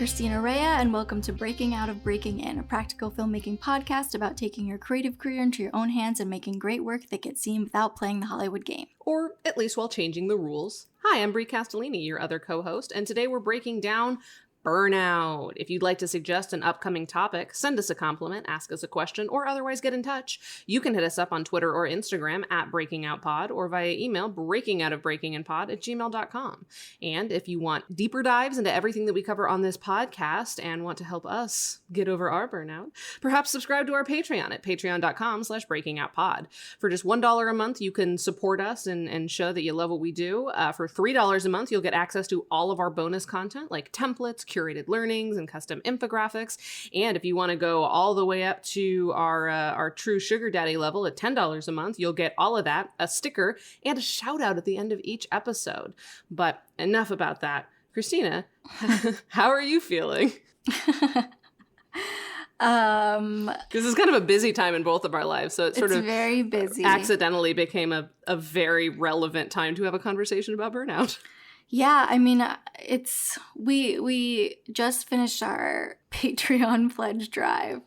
Christina Rea, and welcome to Breaking Out of Breaking In, a practical filmmaking podcast about taking your creative career into your own hands and making great work that gets seen without playing the Hollywood game. Or at least while changing the rules. Hi, I'm Brie Castellini, your other co-host, and today we're breaking down burnout. If you'd like to suggest an upcoming topic, send us a compliment, ask us a question, or otherwise get in touch. You can hit us up on Twitter or Instagram at BreakingOutPod or via email breakingoutofbreakingandpod@gmail.com. And if you want deeper dives into everything that we cover on this podcast and want to help us get over our burnout, perhaps subscribe to our Patreon at patreon.com/breakingoutpod. For just $1 a month, you can support us and show that you love what we do. For $3 a month, you'll get access to all of our bonus content like templates, curated learnings, and custom infographics. And if you want to go all the way up to our true sugar daddy level at $10 a month, you'll get all of that, a sticker, and a shout out at the end of each episode. But enough about that. Christina, how are you feeling? This is kind of a busy time in both of our lives, so it's very busy. Accidentally became a very relevant time to have a conversation about burnout. Yeah, I mean, we just finished our Patreon pledge drive.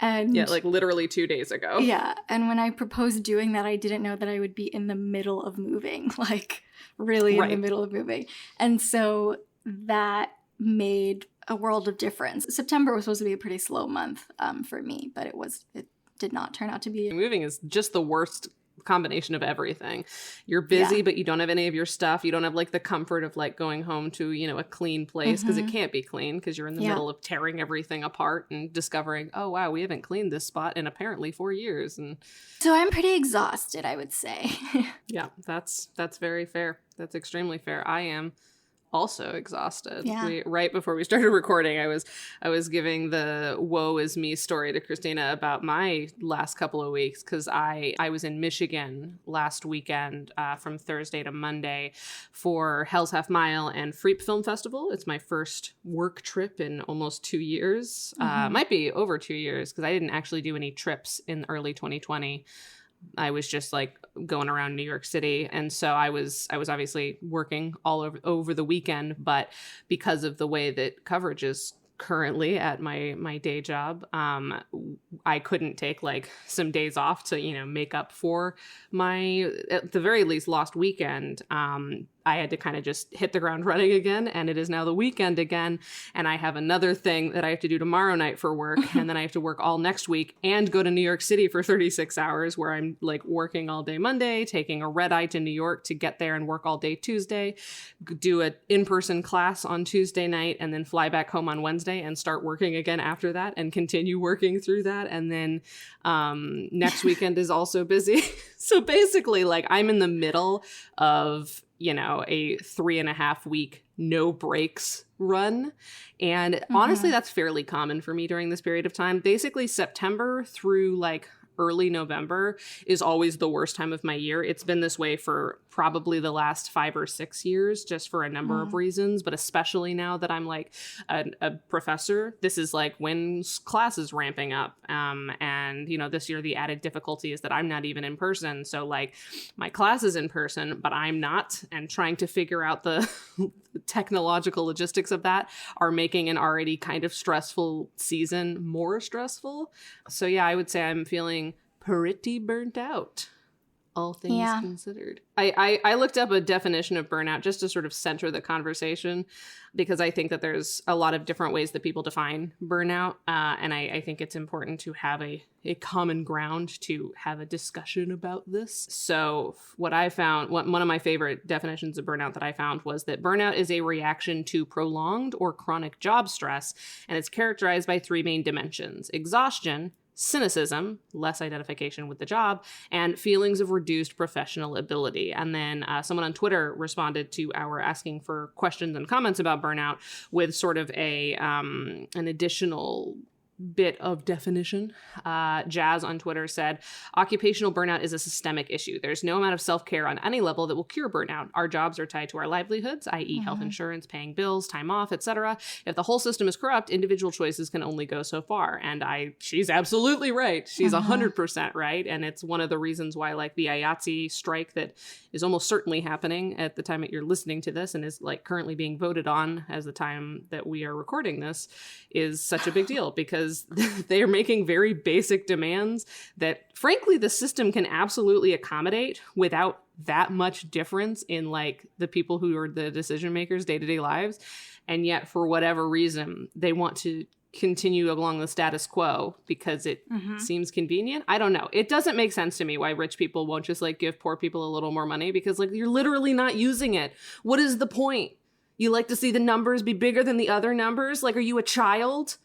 And yeah, like literally 2 days ago. Yeah, and when I proposed doing that, I didn't know that I would be in the middle of moving, like really in the middle of moving. And so that made a world of difference. September was supposed to be a pretty slow month for me, but it did not turn out to be. Moving is just the worst combination of everything. You're busy, but you don't have any of your stuff. You don't have like the comfort of like going home to, a clean place because it can't be clean because you're in the middle of tearing everything apart and discovering, oh wow, we haven't cleaned this spot in apparently 4 years. And so I'm pretty exhausted, I would say. Yeah, that's very fair. That's extremely fair. I am also exhausted. Yeah. Right before we started recording, I was giving the woe is me story to Christina about my last couple of weeks because I was in Michigan last weekend from Thursday to Monday for Hell's Half Mile and Freep Film Festival. It's my first work trip in almost 2 years. Might be over 2 years because I didn't actually do any trips in early 2020. I was just like going around New York City. And so I was obviously working all over the weekend, but because of the way that coverage is currently at my day job, I couldn't take like some days off to, make up for my, at the very least, lost weekend. I had to kind of just hit the ground running again, and it is now the weekend again, and I have another thing that I have to do tomorrow night for work, and then I have to work all next week and go to New York City for 36 hours where I'm like working all day Monday, taking a red eye to New York to get there and work all day Tuesday, do an in-person class on Tuesday night, and then fly back home on Wednesday and start working again after that and continue working through that. And then next weekend is also busy. So basically, like, I'm in the middle of a 3.5 week no breaks run. And honestly, that's fairly common for me during this period of time. Basically, September through like early November is always the worst time of my year. It's been this way for probably the last 5 or 6 years, just for a number of reasons, but especially now that I'm like a professor, this is like when class is ramping up. And this year the added difficulty is that I'm not even in person. So like my class is in person, but I'm not, and trying to figure out the technological logistics of that are making an already kind of stressful season more stressful. So yeah, I would say I'm feeling pretty burnt out, all things considered. I looked up a definition of burnout just to sort of center the conversation, because I think that there's a lot of different ways that people define burnout. And I think it's important to have a common ground to have a discussion about this. So what I found, one of my favorite definitions of burnout that I found was that burnout is a reaction to prolonged or chronic job stress, and it's characterized by 3 main dimensions: exhaustion, cynicism, less identification with the job, and feelings of reduced professional ability. And then someone on Twitter responded to our asking for questions and comments about burnout with sort of an additional bit of definition. Jazz on Twitter said, occupational burnout is a systemic issue. There's no amount of self-care on any level that will cure burnout. Our jobs are tied to our livelihoods, i.e. health insurance, paying bills, time off, etc. If the whole system is corrupt, individual choices can only go so far. And she's absolutely right. She's 100% right. And it's one of the reasons why like the IATSE strike that is almost certainly happening at the time that you're listening to this and is like currently being voted on as the time that we are recording this is such a big deal, because they are making very basic demands that, frankly, the system can absolutely accommodate without that much difference in like the people who are the decision makers' day-to-day lives. And yet, for whatever reason, they want to continue along the status quo because it seems convenient. I don't know. It doesn't make sense to me why rich people won't just like give poor people a little more money, because like you're literally not using it. What is the point? You like to see the numbers be bigger than the other numbers? Like, are you a child?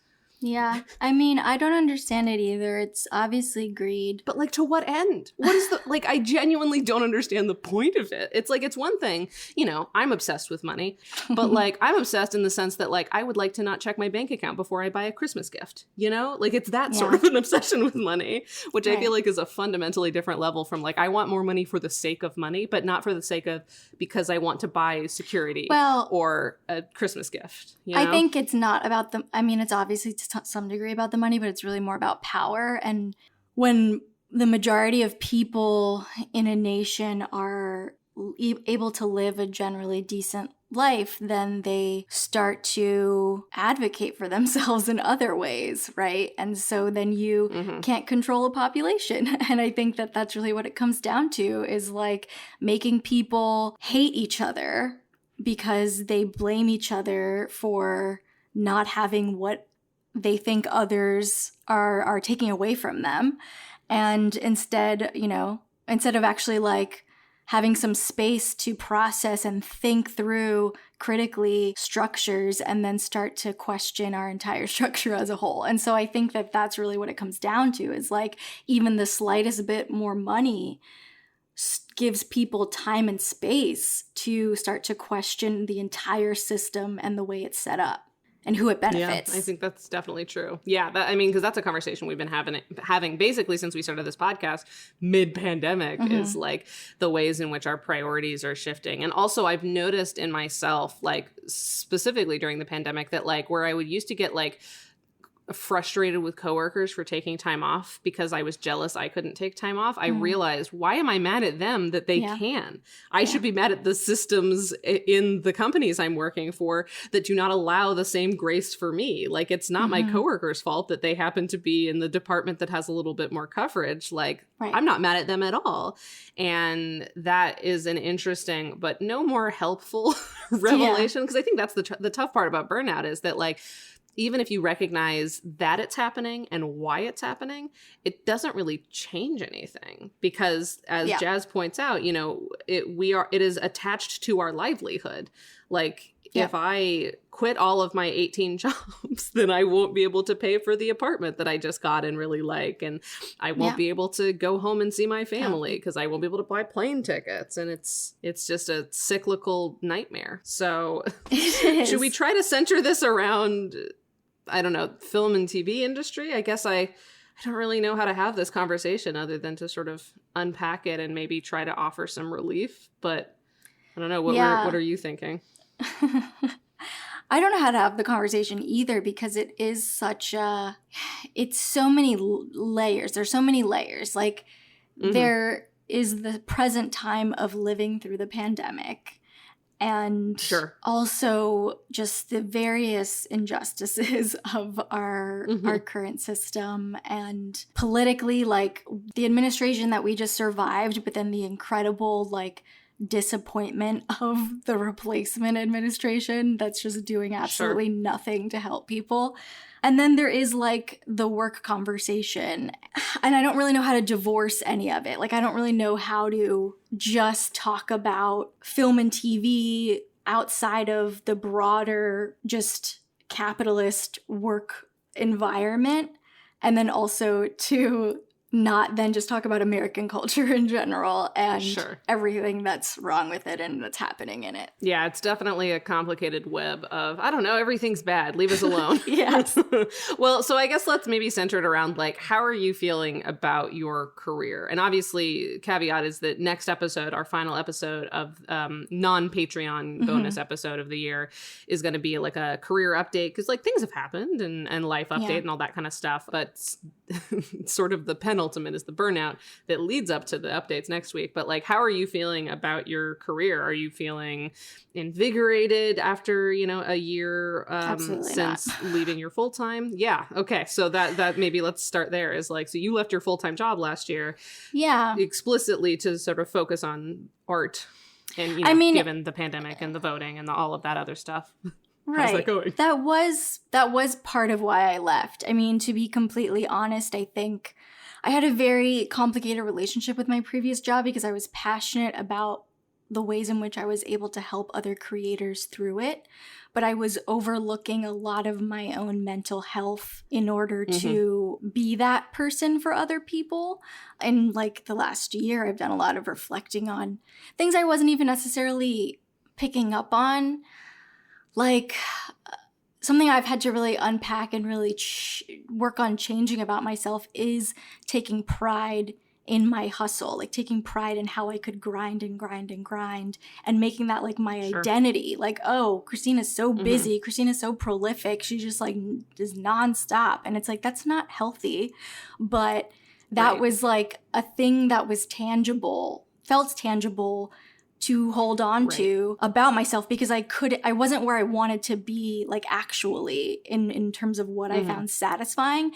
Yeah. I mean, I don't understand it either. It's obviously greed. But like, to what end? What is the, like, I genuinely don't understand the point of it. It's like, it's one thing, you know, I'm obsessed with money, but like, I'm obsessed in the sense that like, I would like to not check my bank account before I buy a Christmas gift, you know? Like, it's that sort of an obsession with money, which I feel like is a fundamentally different level from like, I want more money for the sake of money, but not for the sake of, because I want to buy security or a Christmas gift. You know? I think it's not about the, I mean, it's obviously to some degree about the money, but it's really more about power. And when the majority of people in a nation are able to live a generally decent life, then they start to advocate for themselves in other ways, right? And so then you can't control a population. And I think that that's really what it comes down to, is like making people hate each other because they blame each other for not having what they think others are taking away from them. And instead, you know, instead of actually like having some space to process and think through critically structures and then start to question our entire structure as a whole. And so I think that that's really what it comes down to, is like even the slightest bit more money gives people time and space to start to question the entire system and the way it's set up and who it benefits. Yeah, I think that's definitely true. Yeah, I mean, because that's a conversation we've been having basically since we started this podcast mid-pandemic, is like the ways in which our priorities are shifting. And also I've noticed in myself, like specifically during the pandemic, that like where I would used to get like frustrated with coworkers for taking time off because I was jealous I couldn't take time off, I realized, why am I mad at them that they can? I should be mad at the systems in the companies I'm working for that do not allow the same grace for me. Like, it's not my coworkers' fault that they happen to be in the department that has a little bit more coverage. Like, I'm not mad at them at all. And that is an interesting but no more helpful revelation, because I think that's the tough part about burnout, is that like, even if you recognize that it's happening and why it's happening, it doesn't really change anything, because as Jazz points out, you know, it is attached to our livelihood. Like, if I quit all of my 18 jobs, then I won't be able to pay for the apartment that I just got and really like, and I won't be able to go home and see my family because I won't be able to buy plane tickets, and it's just a cyclical nightmare. So should we try to center this around, I don't know, film and TV industry? I guess I don't really know how to have this conversation other than to sort of unpack it and maybe try to offer some relief. But I don't know. What are you thinking? I don't know how to have the conversation either, because it is it's so many layers. There's so many layers. Like, there is the present time of living through the pandemic. And also just the various injustices of our current system, and politically, like the administration that we just survived, but then the incredible like disappointment of the replacement administration that's just doing absolutely nothing to help people. And then there is like the work conversation, and I don't really know how to divorce any of it. Like, I don't really know how to just talk about film and TV outside of the broader just capitalist work environment, and then also to not then just talk about American culture in general and Sure. everything that's wrong with it and that's happening in it. Yeah, it's definitely a complicated web of, I don't know, everything's bad. Leave us alone. Yes. Well, so I guess let's maybe center it around, like, how are you feeling about your career? And obviously, caveat is that next episode, our final episode of non-Patreon bonus episode of the year is going to be like a career update because, like, things have happened and life update and all that kind of stuff. But sort of the penultimate is the burnout that leads up to the updates next week. But, like, how are you feeling about your career? Are you feeling invigorated after, you know, a year since leaving your full-time? Yeah. Okay. So that maybe let's start there is like, so you left your full-time job last year. Yeah. Explicitly to sort of focus on art and, you know, given the pandemic and the voting and all of that other stuff. Right. How's that going? That was part of why I left. I mean, to be completely honest, I think I had a very complicated relationship with my previous job because I was passionate about the ways in which I was able to help other creators through it. But I was overlooking a lot of my own mental health in order to be that person for other people. And like the last year, I've done a lot of reflecting on things I wasn't even necessarily picking up on. Like something I've had to really unpack and really work on changing about myself is taking pride in my hustle, like taking pride in how I could grind and grind and grind and making that like my identity. Like, oh, Christina's so busy. Christina's so prolific. She just like is nonstop. And it's like, that's not healthy. But that was like a thing that was tangible, felt tangible to hold on to about myself because I wasn't where I wanted to be, like actually in terms of what I found satisfying.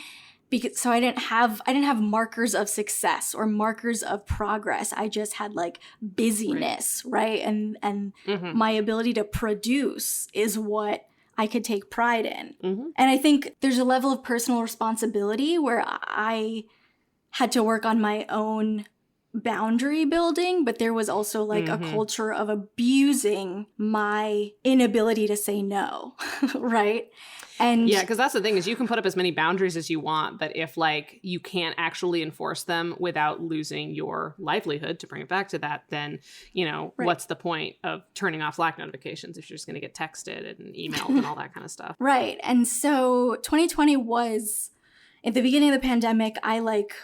So I didn't have markers of success or markers of progress. I just had like busyness, right? And my ability to produce is what I could take pride in. And I think there's a level of personal responsibility where I had to work on my own boundary building, but there was also like a culture of abusing my inability to say no, right? And yeah, because that's the thing is you can put up as many boundaries as you want, but if like you can't actually enforce them without losing your livelihood, to bring it back to that, then, you know, what's the point of turning off Slack notifications if you're just going to get texted and emailed and all that kind of stuff? Right. And so 2020 was, at the beginning of the pandemic, I like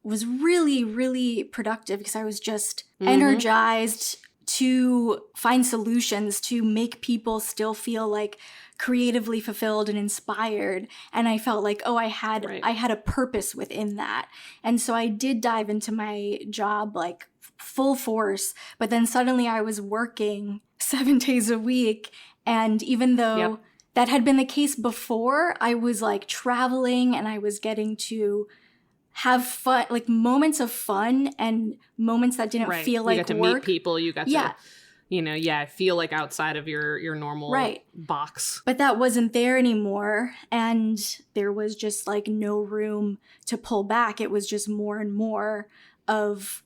was really, really productive because I was just energized to find solutions to make people still feel like creatively fulfilled and inspired. And I felt like, oh, I had a purpose within that. And so I did dive into my job like full force, but then suddenly I was working 7 days a week. And even though that had been the case before, I was like traveling and I was getting to have fun, like moments of fun and moments that didn't feel like work. You got to meet people. You got to, you know, feel like outside of your normal box. But that wasn't there anymore. And there was just like no room to pull back. It was just more and more of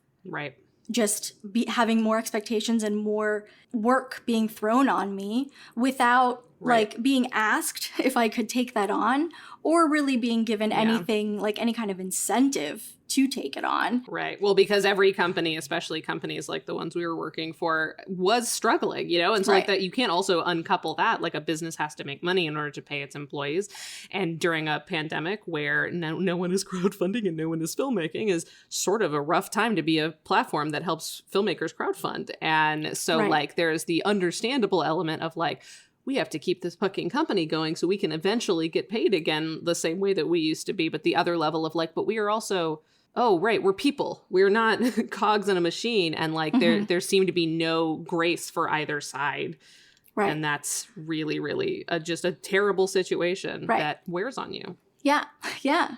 just having more expectations and more work being thrown on me without like being asked if I could take that on or really being given anything, like any kind of incentive to take it on. Right. Well, because every company, especially companies like the ones we were working for, was struggling, you know? And so like that, you can't also uncouple that. Like a business has to make money in order to pay its employees. And during a pandemic where no one is crowdfunding and no one is filmmaking is sort of a rough time to be a platform that helps filmmakers crowdfund. And so like there's the understandable element of like, we have to keep this fucking company going so we can eventually get paid again the same way that we used to be. But the other level of like, but we are also, we're people. We're not cogs in a machine. And like there seemed to be no grace for either side. Right. And that's really, really just a terrible situation that wears on you. Yeah. Yeah.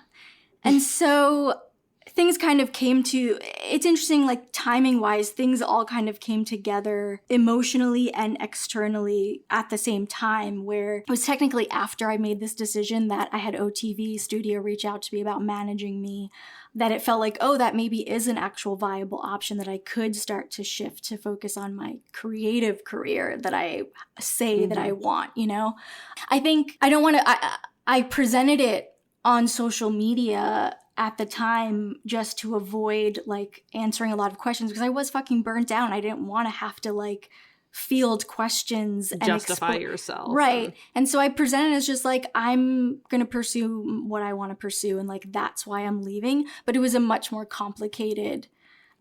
And so things kind of came to, it's interesting, like timing wise, things all kind of came together emotionally and externally at the same time, where it was technically after I made this decision that I had OTV Studio reach out to me about managing me, that it felt like, oh, that maybe is an actual viable option that I could start to shift to focus on my creative career that I say that I want, you know? I think I don't want to, I presented it on social media at the time, just to avoid like answering a lot of questions, because I was fucking burnt out. I didn't want to have to like field questions and justify yourself. Right. And so I presented as just like, I'm going to pursue what I want to pursue. And like, that's why I'm leaving. But it was a much more complicated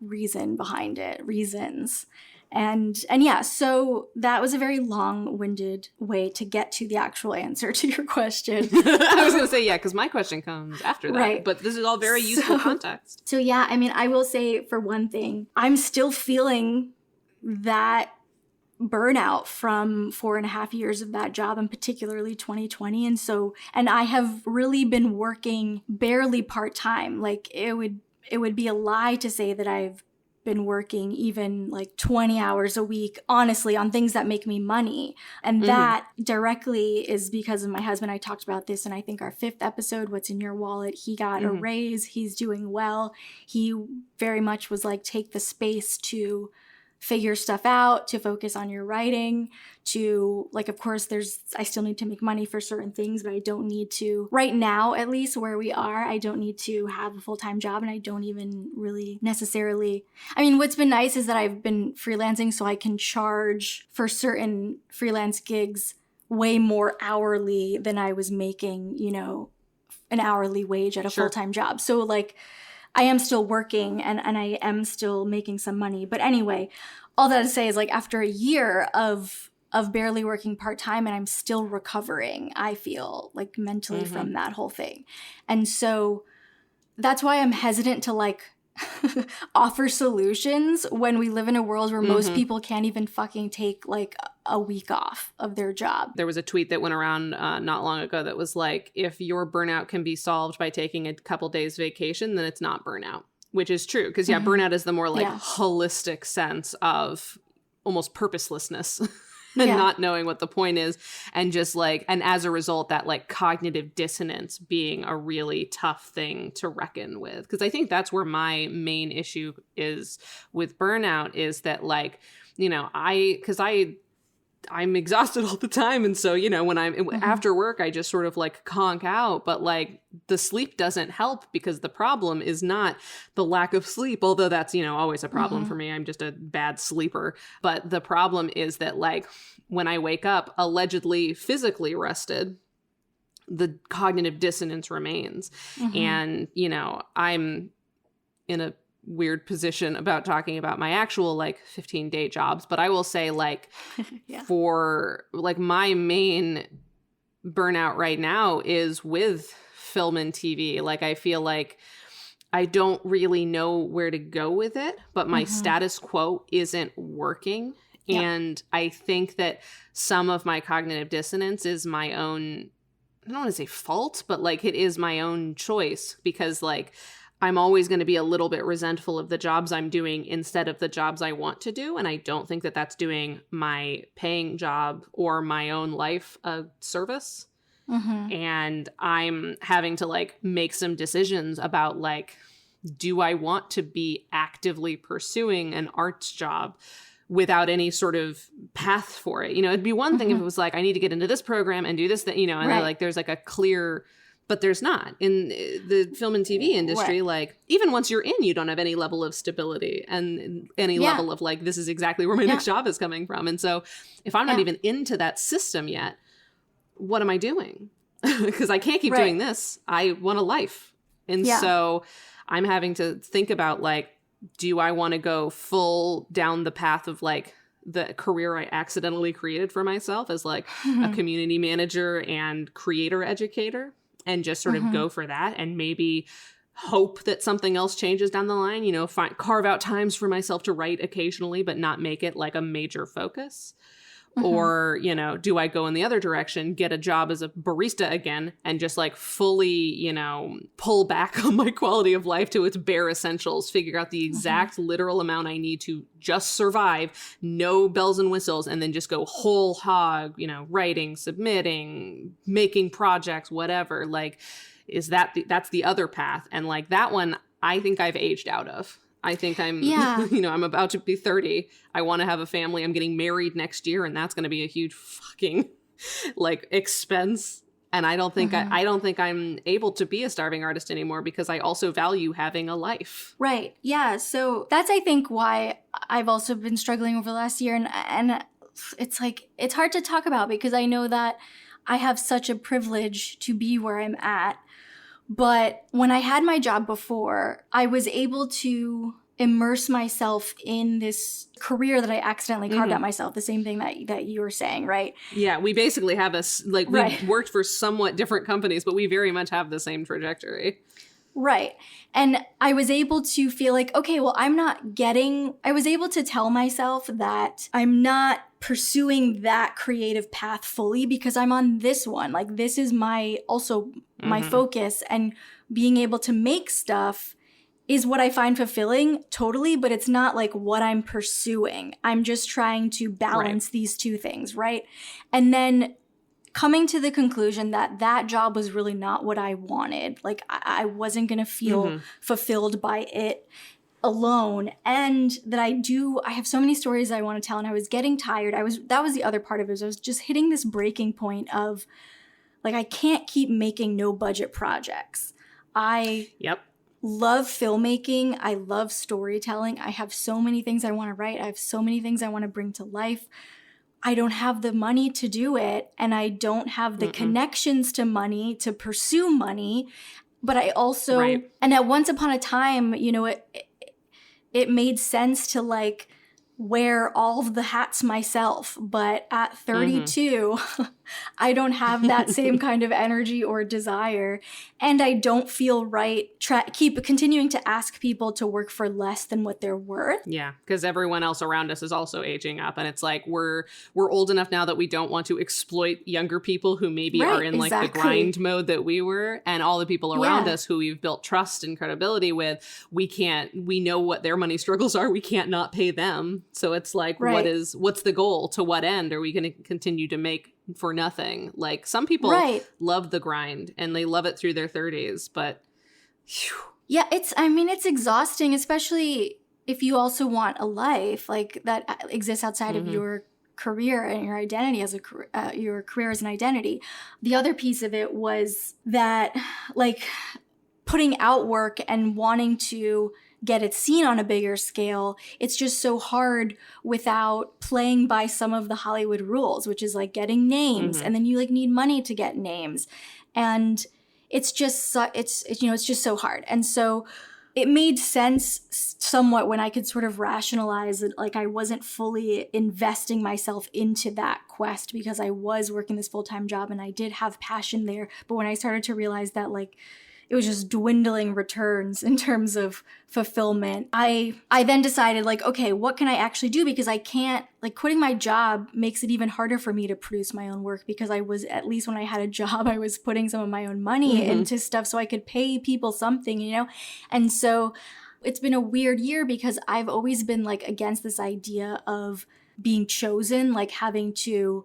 reason behind it, reasons. And yeah, so that was a very long-winded way to get to the actual answer to your question. I was going to say, yeah, because my question comes after that. Right. But this is all very useful context. So yeah, I mean, I will say for one thing, I'm still feeling that burnout from 4.5 years of that job, and particularly 2020. And I have really been working barely part-time. Like it would be a lie to say that I've been working even like 20 hours a week, honestly, on things that make me money. And that directly is because of my husband. I talked about this in, I think, our 5th episode, What's in Your Wallet. He got a raise. He's doing well. He very much was like, take the space to figure stuff out, to focus on your writing, to like, of course, I still need to make money for certain things, but I don't need to, right now, at least where we are, I don't need to have a full-time job, and I don't even really necessarily, I mean, what's been nice is that I've been freelancing, so I can charge for certain freelance gigs way more hourly than I was making, you know, an hourly wage at a full-time job. So like, I am still working and I am still making some money. But anyway, all that to say is like after a year of barely working part-time, and I'm still recovering, I feel like mentally from that whole thing. And so that's why I'm hesitant to like offer solutions when we live in a world where most people can't even fucking take like a week off of their job. There was a tweet that went around not long ago that was like, if your burnout can be solved by taking a couple days vacation, then it's not burnout, which is true. Because burnout is the more like holistic sense of almost purposelessness. And not knowing what the point is, and just like, and as a result, that like cognitive dissonance being a really tough thing to reckon with. Because I think that's where my main issue is with burnout, is that like, you know, I'm exhausted all the time. And so, you know, when I'm after work, I just sort of like conk out, but like the sleep doesn't help, because the problem is not the lack of sleep, although that's, you know, always a problem for me. I'm just a bad sleeper. But the problem is that like when I wake up allegedly physically rested, the cognitive dissonance remains. And, you know, I'm in a weird position about talking about my actual like 15-day jobs, but I will say like for like my main burnout right now is with film and TV. Like I feel like I don't really know where to go with it, but my status quo isn't working. And I think that some of my cognitive dissonance is my own, I don't want to say fault, but like it is my own choice, because like I'm always going to be a little bit resentful of the jobs I'm doing instead of the jobs I want to do. And I don't think that that's doing my paying job or my own life a service. And I'm having to like make some decisions about like, do I want to be actively pursuing an arts job without any sort of path for it? You know, it'd be one thing if it was like, I need to get into this program and do this, you know, and like there's like a clear... But there's not. In the film and TV industry, like, even once you're in, you don't have any level of stability and any level of, like, this is exactly where my next job is coming from. And so if I'm not even into that system yet, what am I doing? Because I can't keep doing this. I want a life. And so I'm having to think about, like, do I want to go full down the path of, like, the career I accidentally created for myself as, like, a community manager and creator educator? And just sort of go for that, and maybe hope that something else changes down the line, you know, carve out times for myself to write occasionally, but not make it like a major focus. Or, you know, do I go in the other direction, get a job as a barista again, and just like fully, you know, pull back on my quality of life to its bare essentials, figure out the exact literal amount I need to just survive, no bells and whistles, and then just go whole hog, you know, writing, submitting, making projects, whatever. Like, that's the other path. And like that one, I think I've aged out of. I think I'm, you know, I'm about to be 30. I want to have a family. I'm getting married next year, and that's going to be a huge fucking, like, expense. And I don't think I don't think I'm able to be a starving artist anymore because I also value having a life. Right. Yeah. So that's, I think, why I've also been struggling over the last year. And it's like, it's hard to talk about because I know that I have such a privilege to be where I'm at. But when I had my job before, I was able to immerse myself in this career that I accidentally carved out myself. The same thing that you were saying, right? Yeah, we basically have we worked for somewhat different companies, but we very much have the same trajectory. Right. And I was able to feel like, okay, well, I was able to tell myself that I'm not pursuing that creative path fully because I'm on this one. Like, this is my focus, and being able to make stuff is what I find fulfilling, totally, but it's not like what I'm pursuing. I'm just trying to balance these two things, right? And then coming to the conclusion that that job was really not what I wanted. Like, I wasn't going to feel fulfilled by it alone. And that I have so many stories I want to tell, and I was getting tired. That was the other part of it. I was just hitting this breaking point of, like, I can't keep making no budget projects. Love filmmaking. I love storytelling. I have so many things I want to write. I have so many things I want to bring to life. I don't have the money to do it, and I don't have the connections to money to pursue money. But I also, and at once upon a time, you know, it made sense to like wear all of the hats myself. But at 32, I don't have that same kind of energy or desire. And I don't feel right keep continuing to ask people to work for less than what they're worth. Yeah, because everyone else around us is also aging up. And it's like we're old enough now that we don't want to exploit younger people who maybe are in like the grind mode that we were. And all the people around us who we've built trust and credibility with, we know what their money struggles are. We can't not pay them. So it's like, what's the goal? To what end? Are we going to continue to make for nothing? Like, some people love the grind and they love it through their 30s, but yeah, it's exhausting, especially if you also want a life like that exists outside of your career and your identity as your career as an identity. The other piece of it was that, like, putting out work and wanting to get it seen on a bigger scale, it's just so hard without playing by some of the Hollywood rules, which is like getting names, and then you like need money to get names, and it's just it's just so hard. And so it made sense somewhat when I could sort of rationalize that, like, I wasn't fully investing myself into that quest because I was working this full-time job and I did have passion there. But when I started to realize that, like, it was just dwindling returns in terms of fulfillment, I then decided, like, okay, what can I actually do? Because I can't, like, quitting my job makes it even harder for me to produce my own work, because I was, at least when I had a job, I was putting some of my own money into stuff so I could pay people something, you know? And so it's been a weird year because I've always been, like, against this idea of being chosen, like having to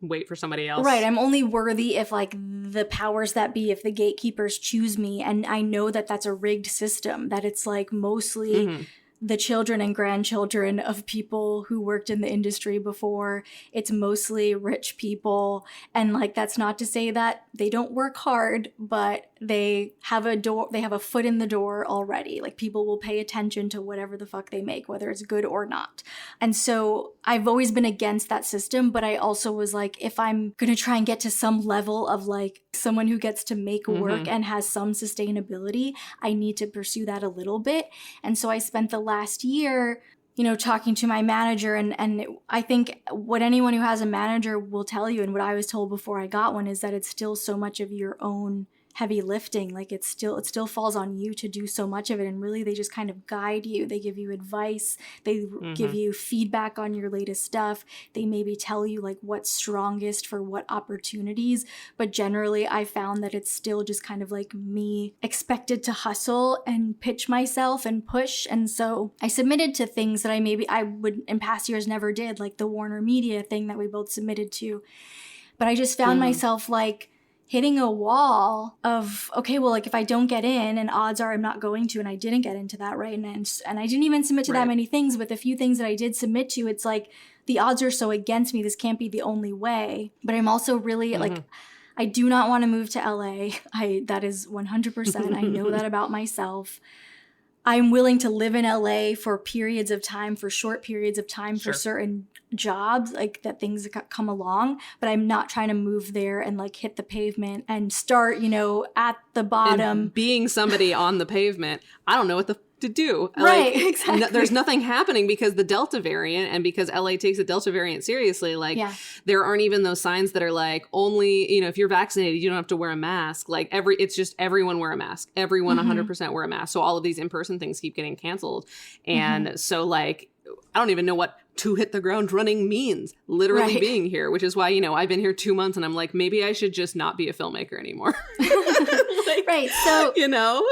wait for somebody else. Right. I'm only worthy if, like, the powers that be, if the gatekeepers choose me. And I know that that's a rigged system, that it's like mostly the children and grandchildren of people who worked in the industry before. It's mostly rich people. And, like, that's not to say that they don't work hard, but they have a foot in the door already. Like, people will pay attention to whatever the fuck they make, whether it's good or not. And so I've always been against that system, but I also was like, if I'm going to try and get to some level of, like, someone who gets to make work and has some sustainability, I need to pursue that a little bit. And so I spent the last year, you know, talking to my manager, and I think what anyone who has a manager will tell you, and what I was told before I got one, is that it's still so much of your own heavy lifting. Like, it still falls on you to do so much of it. And really, they just kind of guide you. They give you advice. They give you feedback on your latest stuff. They maybe tell you, like, what's strongest for what opportunities. But generally, I found that it's still just kind of like me expected to hustle and pitch myself and push. And so I submitted to things that I would in past years never did, like the Warner Media thing that we both submitted to. But I just found myself, like, hitting a wall of, okay, well, like, if I don't get in, and odds are I'm not going to, and I didn't get into that, right? And I didn't even submit to that many things, but the few things that I did submit to, it's like, the odds are so against me, this can't be the only way. But I'm also really, like, I do not want to move to LA. That is 100%. I know that about myself. I'm willing to live in LA for periods of time, for short periods of time, for certain jobs, like that things come along, but I'm not trying to move there and like hit the pavement and start, you know, at the bottom. And being somebody on the pavement, I don't know what to do. Right, exactly. There's nothing happening because the Delta variant, and because LA takes the Delta variant seriously, like there aren't even those signs that are like, only, you know, if you're vaccinated, you don't have to wear a mask. Like it's just everyone wear a mask. Everyone 100% wear a mask. So all of these in-person things keep getting canceled. And so like, I don't even know what to hit the ground running means, literally being here, which is why, you know, I've been here 2 months and I'm like, maybe I should just not be a filmmaker anymore. Like, right. So, you know,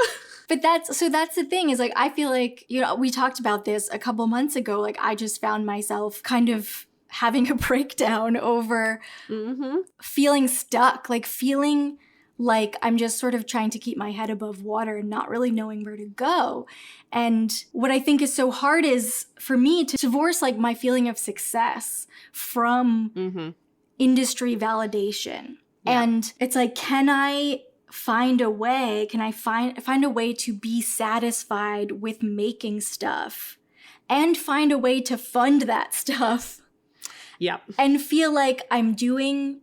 but that's the thing is like, I feel like, you know, we talked about this a couple months ago. Like I just found myself kind of having a breakdown over feeling stuck, like feeling like I'm just sort of trying to keep my head above water and not really knowing where to go. And what I think is so hard is for me to divorce like my feeling of success from industry validation. Yeah. And it's like, can I find a way to be satisfied with making stuff and find a way to fund that stuff? Yeah. And feel like I'm there.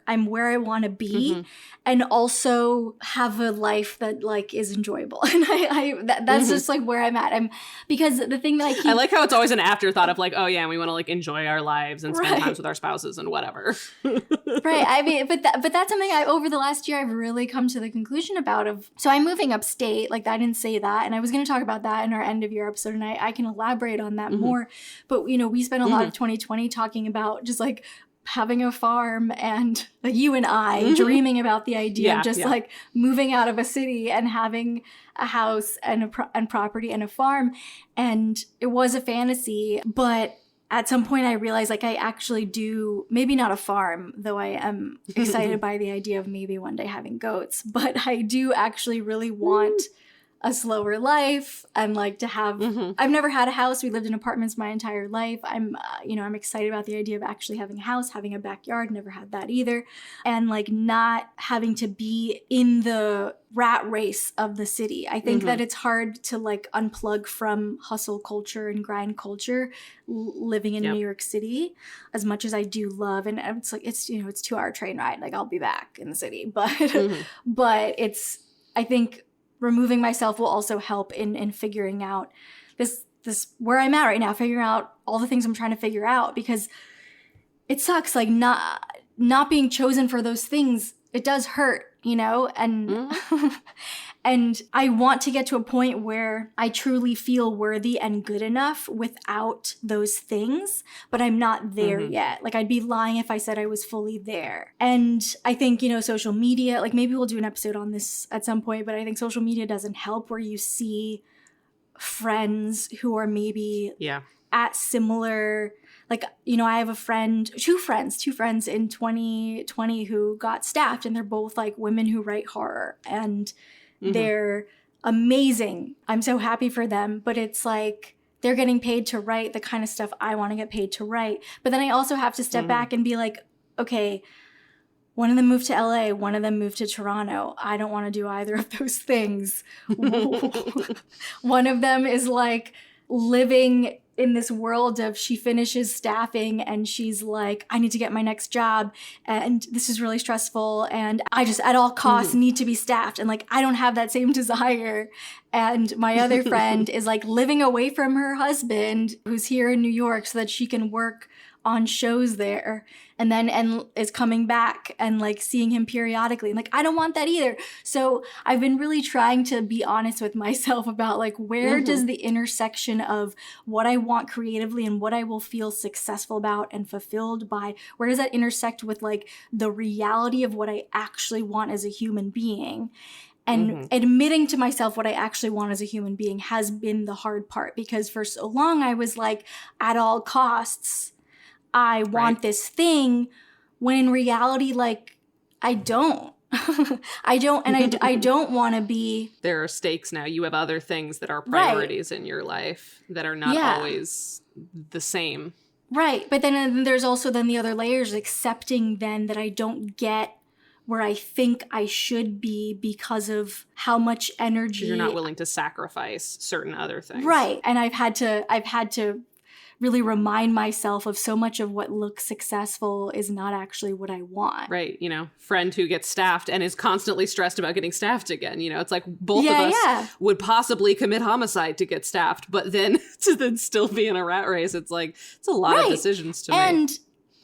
I'm where I want to be, and also have a life that like is enjoyable. And that's just like where I'm at. Because the thing that I like how it's always an afterthought of like, oh yeah, and we want to like enjoy our lives and spend times with our spouses and whatever. Right. I mean, but that's something over the last year I've really come to the conclusion about. So I'm moving upstate. Like I didn't say that, and I was going to talk about that in our end of year episode, and I can elaborate on that more. But you know, we spent a lot of 2020 talking about just like having a farm, and like you and I dreaming about the idea of just like moving out of a city and having a house and property and a farm. And it was a fantasy, but at some point I realized like I actually do, maybe not a farm, though I am excited by the idea of maybe one day having goats, but I do actually really want a slower life and like to have, I've never had a house. We lived in apartments my entire life. I'm excited about the idea of actually having a house, having a backyard, never had that either. And like not having to be in the rat race of the city. I think that it's hard to like unplug from hustle culture and grind culture living in New York City, as much as I do love, and it's like, it's, you know, it's 2-hour train ride. Like I'll be back in the city, but, but it's, I think, removing myself will also help in figuring out this where I'm at right now, figuring out all the things I'm trying to figure out, because it sucks like not being chosen for those things. It does hurt, you know, and and I want to get to a point where I truly feel worthy and good enough without those things, but I'm not there yet. Like I'd be lying if I said I was fully there. And I think, you know, social media, like maybe we'll do an episode on this at some point, but I think social media doesn't help, where you see friends who are maybe at similar, like, you know, I have two friends in 2020 who got staffed, and they're both like women who write horror, and they're amazing. I'm so happy for them, but it's like they're getting paid to write the kind of stuff I want to get paid to write. But then I also have to step back and be like, okay, one of them moved to LA, one of them moved to Toronto. I don't want to do either of those things. One of them is like living in this world of, she finishes staffing and she's like, I need to get my next job and this is really stressful and I just at all costs need to be staffed, and like I don't have that same desire. And my other friend is like living away from her husband who's here in New York so that she can work on shows there, and is coming back and like seeing him periodically. And like, I don't want that either. So I've been really trying to be honest with myself about like, where does the intersection of what I want creatively and what I will feel successful about and fulfilled by, where does that intersect with like the reality of what I actually want as a human being? And admitting to myself what I actually want as a human being has been the hard part, because for so long I was like, at all costs, I want this thing, when in reality, like, I don't. I don't want to be. There are stakes now. You have other things that are priorities in your life that are not always the same. Right. But then there's also then the other layers, accepting then that I don't get where I think I should be because of how much energy. You're not willing to sacrifice certain other things. Right. And I've had to really remind myself of so much of what looks successful is not actually what I want. Right. You know, friend who gets staffed and is constantly stressed about getting staffed again. You know, it's like both of us would possibly commit homicide to get staffed, but then to then still be in a rat race, it's like, it's a lot of decisions to make.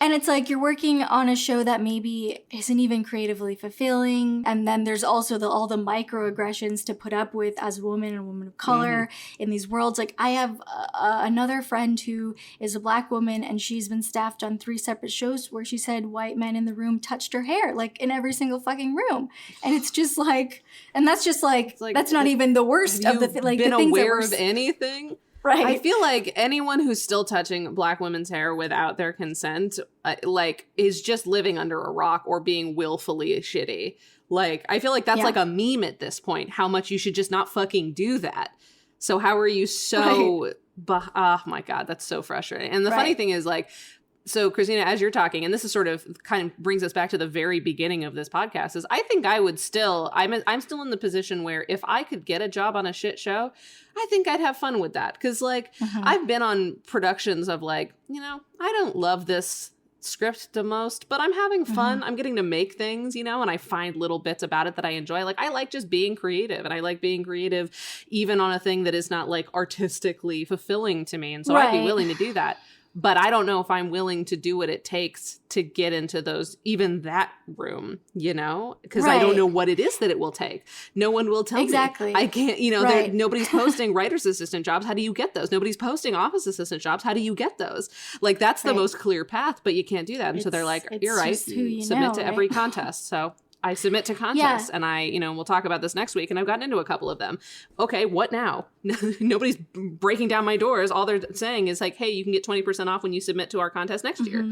And it's like you're working on a show that maybe isn't even creatively fulfilling. And then there's also all the microaggressions to put up with as a woman and a woman of color in these worlds. Like I have another friend who is a Black woman, and she's been staffed on 3 separate shows where she said white men in the room touched her hair, like in every single fucking room. And it's just like, and that's just like that's not even the worst of the like been the things aware of anything. Right. I feel like anyone who's still touching Black women's hair without their consent, like, is just living under a rock or being willfully shitty. Like, I feel like that's like a meme at this point, how much you should just not fucking do that. So how are you so... oh my God, that's so frustrating. And the funny thing is, like, so Christina, as you're talking, and this is sort of kind of brings us back to the very beginning of this podcast, is I think I would still, I'm still in the position where if I could get a job on a shit show, I think I'd have fun with that. Because like I've been on productions of like, you know, I don't love this script the most, but I'm having fun. I'm getting to make things, you know, and I find little bits about it that I enjoy. Like I like just being creative, and I like being creative even on a thing that is not like artistically fulfilling to me. And so I'd be willing to do that. But I don't know if I'm willing to do what it takes to get into those, even that room, you know, because I don't know what it is that it will take. No one will tell me. I can't, you know, nobody's posting writer's assistant jobs. How do you get those? Nobody's posting office assistant jobs. How do you get those? Like, that's the most clear path, but you can't do that. And so they're like, you're right. Submit to every contest. So I submit to contests and I, you know, we'll talk about this next week, and I've gotten into a couple of them. Okay, what now? Nobody's breaking down my doors. All they're saying is like, hey, you can get 20% off when you submit to our contest next year.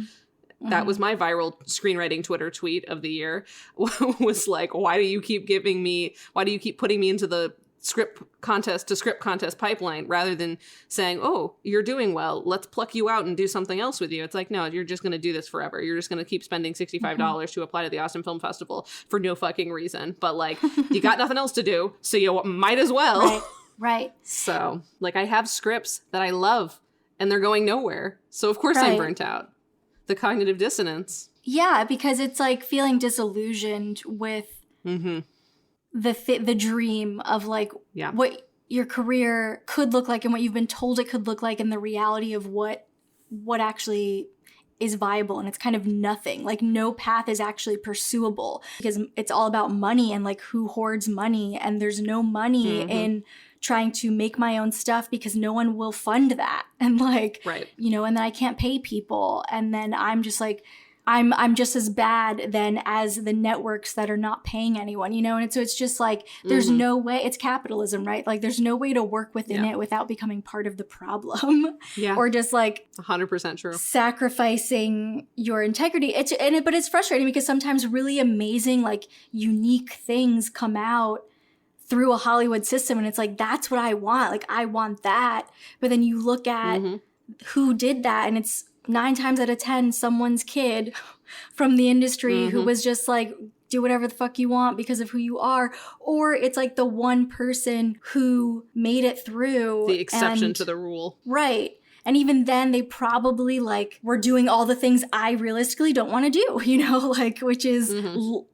That was my viral screenwriting Twitter tweet of the year, was like, why do you keep putting me into the script contest pipeline rather than saying, oh, you're doing well, let's pluck you out and do something else with you. It's like, no, you're just going to do this forever. You're just going to keep spending $65 to apply to the Austin Film Festival for no fucking reason. But like, you got nothing else to do, so you might as well. Right. So like, I have scripts that I love and they're going nowhere. So of course I'm burnt out. The cognitive dissonance. Yeah, because it's like feeling disillusioned with the dream of like what your career could look like and what you've been told it could look like, and the reality of what actually is viable. And it's kind of nothing. Like no path is actually pursuable because it's all about money and like who hoards money, and there's no money in trying to make my own stuff because no one will fund that. And like, you know, and then I can't pay people. And then I'm just like, I'm just as bad then as the networks that are not paying anyone, you know? And so it's just like, there's no way, it's capitalism, right? Like there's no way to work within it without becoming part of the problem. Or just like 100% true. Sacrificing your integrity. But it's frustrating because sometimes really amazing, like unique things come out through a Hollywood system. And it's like, that's what I want. Like I want that. But then you look at who did that, and it's 9 times out of 10, someone's kid from the industry who was just like, do whatever the fuck you want because of who you are. Or it's like the one person who made it through. The exception to the rule. Right. And even then they probably like were doing all the things I realistically don't want to do, you know, like, which is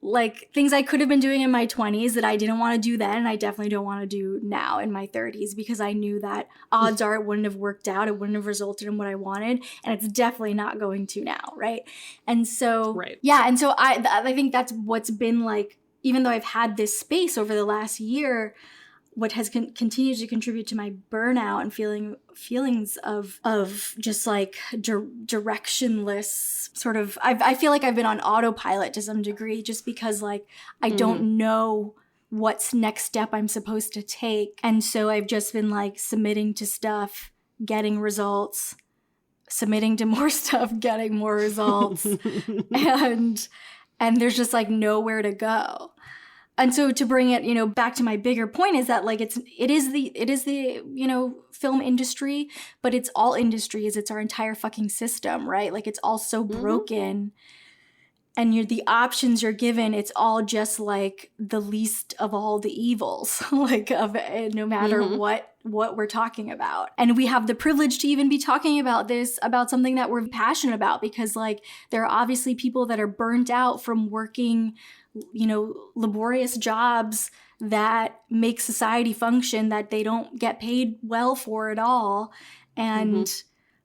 like things I could have been doing in my 20s that I didn't want to do then. And I definitely don't want to do now in my 30s because I knew that odds are it wouldn't have worked out. It wouldn't have resulted in what I wanted. And it's definitely not going to now. Right. And so, and so I think that's what's been like, even though I've had this space over the last year, what has continued to contribute to my burnout and feelings of just like directionless sort of, I feel like I've been on autopilot to some degree just because like I don't know what's next step I'm supposed to take. And so I've just been like submitting to stuff, getting results, submitting to more stuff, getting more results. and there's just like nowhere to go. And so to bring it, back to my bigger point is that like it is the film industry, but it's all industries. It's our entire fucking system, right? Like it's all so broken. And the options you're given, it's all just like the least of all the evils, like no matter what we're talking about. And we have the privilege to even be talking about this, about something that we're passionate about, because like there are obviously people that are burnt out from working, laborious jobs that make society function that they don't get paid well for at all. And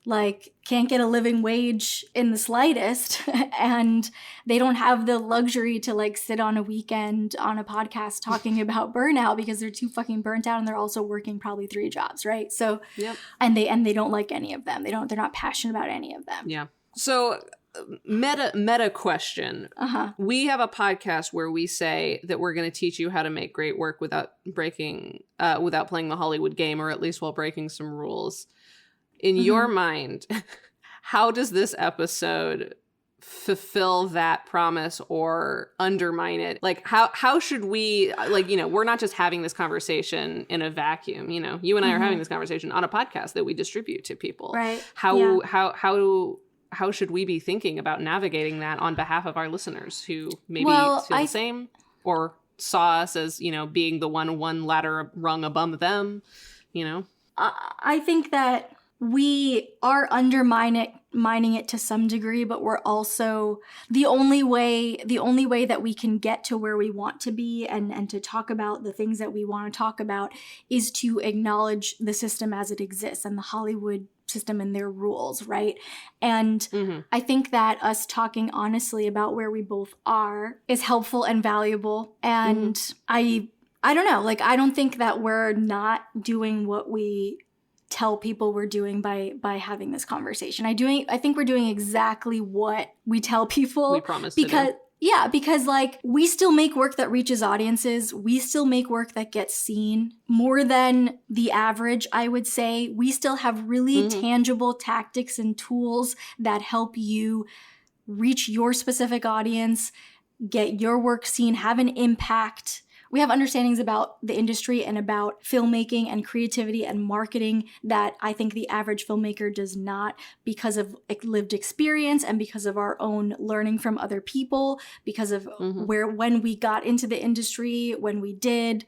like can't get a living wage in the slightest. And they don't have the luxury to like sit on a weekend on a podcast talking about burnout because they're too fucking burnt out, and they're also working probably 3 jobs, right? So, and they don't like any of them. They're not passionate about any of them. Yeah. So meta question. We have a podcast where we say that we're going to teach you how to make great work without playing the Hollywood game, or at least while breaking some rules. In your mind, how does this episode fulfill that promise or undermine it? Like, how should we, like, we're not just having this conversation in a vacuum, you and I are having this conversation on a podcast that we distribute to people. Right. How should we be thinking about navigating that on behalf of our listeners who maybe feel the same or saw us as, being the one ladder rung above them, I think that we are undermining it to some degree, but we're also the only way that we can get to where we want to be and to talk about the things that we want to talk about is to acknowledge the system as it exists and the Hollywood system and their rules, right? And I think that us talking honestly about where we both are is helpful and valuable. And I don't know, like I don't think that we're not doing what we tell people we're doing by having this conversation. I think we're doing exactly what we tell people. We promise to do. Because like we still make work that reaches audiences. We still make work that gets seen more than the average, I would say. We still have really tangible tactics and tools that help you reach your specific audience, get your work seen, have an impact. We have understandings about the industry and about filmmaking and creativity and marketing that I think the average filmmaker does not, because of lived experience and because of our own learning from other people, because of when we got into the industry, when we did,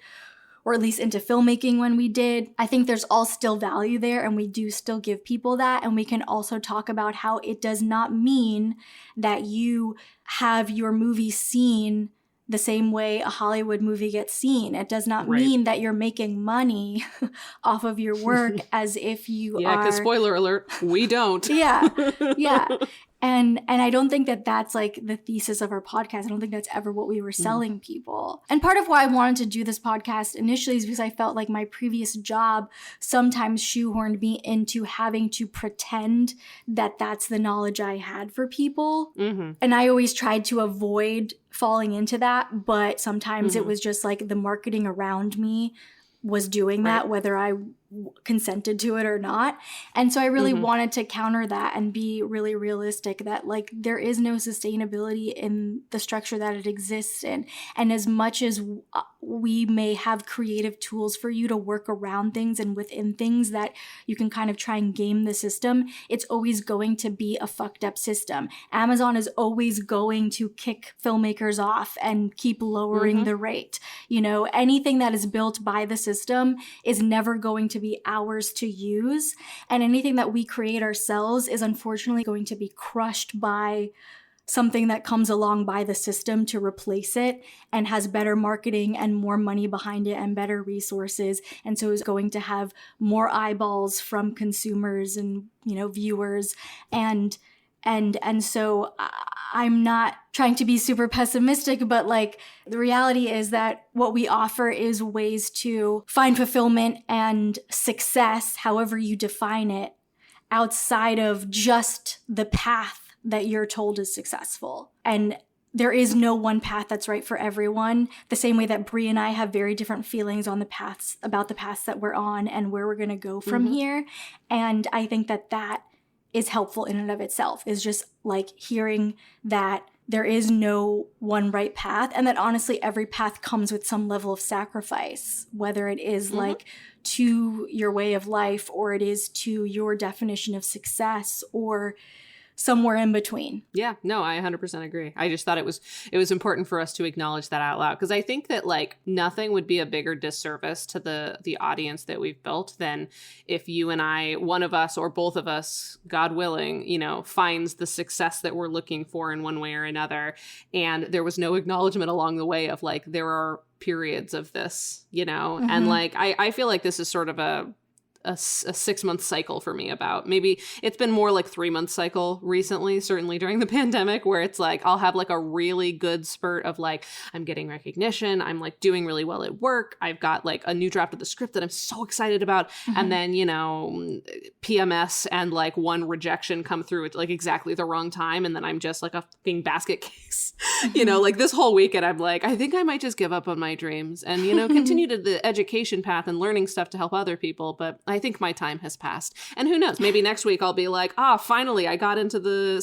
or at least into filmmaking when we did. I think there's all still value there, and we do still give people that. And we can also talk about how it does not mean that you have your movie seen the same way a Hollywood movie gets seen. It does not mean that you're making money off of your work as if you are. Yeah, because spoiler alert, we don't. Yeah. And I don't think that that's like the thesis of our podcast. I don't think that's ever what we were selling people. And part of why I wanted to do this podcast initially is because I felt like my previous job sometimes shoehorned me into having to pretend that that's the knowledge I had for people. And I always tried to avoid falling into that, but sometimes it was just like the marketing around me was doing that, whether I consented to it or not. And so I really wanted to counter that and be really realistic that like there is no sustainability in the structure that it exists in. And as much as we may have creative tools for you to work around things and within things that you can kind of try and game the system, it's always going to be a fucked up system. Amazon is always going to kick filmmakers off and keep lowering the rate. Anything that is built by the system is never going to be ours to use. And anything that we create ourselves is unfortunately going to be crushed by something that comes along by the system to replace it and has better marketing and more money behind it and better resources. And so is going to have more eyeballs from consumers and, viewers. And so I'm not trying to be super pessimistic, but like the reality is that what we offer is ways to find fulfillment and success, however you define it, outside of just the path that you're told is successful. And there is no one path that's right for everyone. The same way that Brie and I have very different feelings on about the paths that we're on and where we're going to go from here. And I think that is helpful in and of itself, is just like hearing that there is no one right path, and that honestly every path comes with some level of sacrifice, whether it is like to your way of life or it is to your definition of success or somewhere in between. Yeah, no, I 100% agree. I just thought it was important for us to acknowledge that out loud, because I think that like nothing would be a bigger disservice to the audience that we've built than if you and I, one of us or both of us, God willing, you know, finds the success that we're looking for in one way or another, and there was no acknowledgement along the way of like there are periods of this, you know, and like I feel like this is sort of a 6-month cycle for me. About maybe it's been more like 3-month cycle recently, certainly during the pandemic, where it's like I'll have like a really good spurt of like I'm getting recognition, I'm like doing really well at work, I've got like a new draft of the script that I'm so excited about, and then, you know, PMS and like one rejection come through at like exactly the wrong time, and then I'm just like a fucking basket case. You know, like this whole weekend I'm like, I think I might just give up on my dreams and, you know, continue to the education path and learning stuff to help other people, but I think my time has passed. And who knows, maybe next week I'll be like, finally I got into the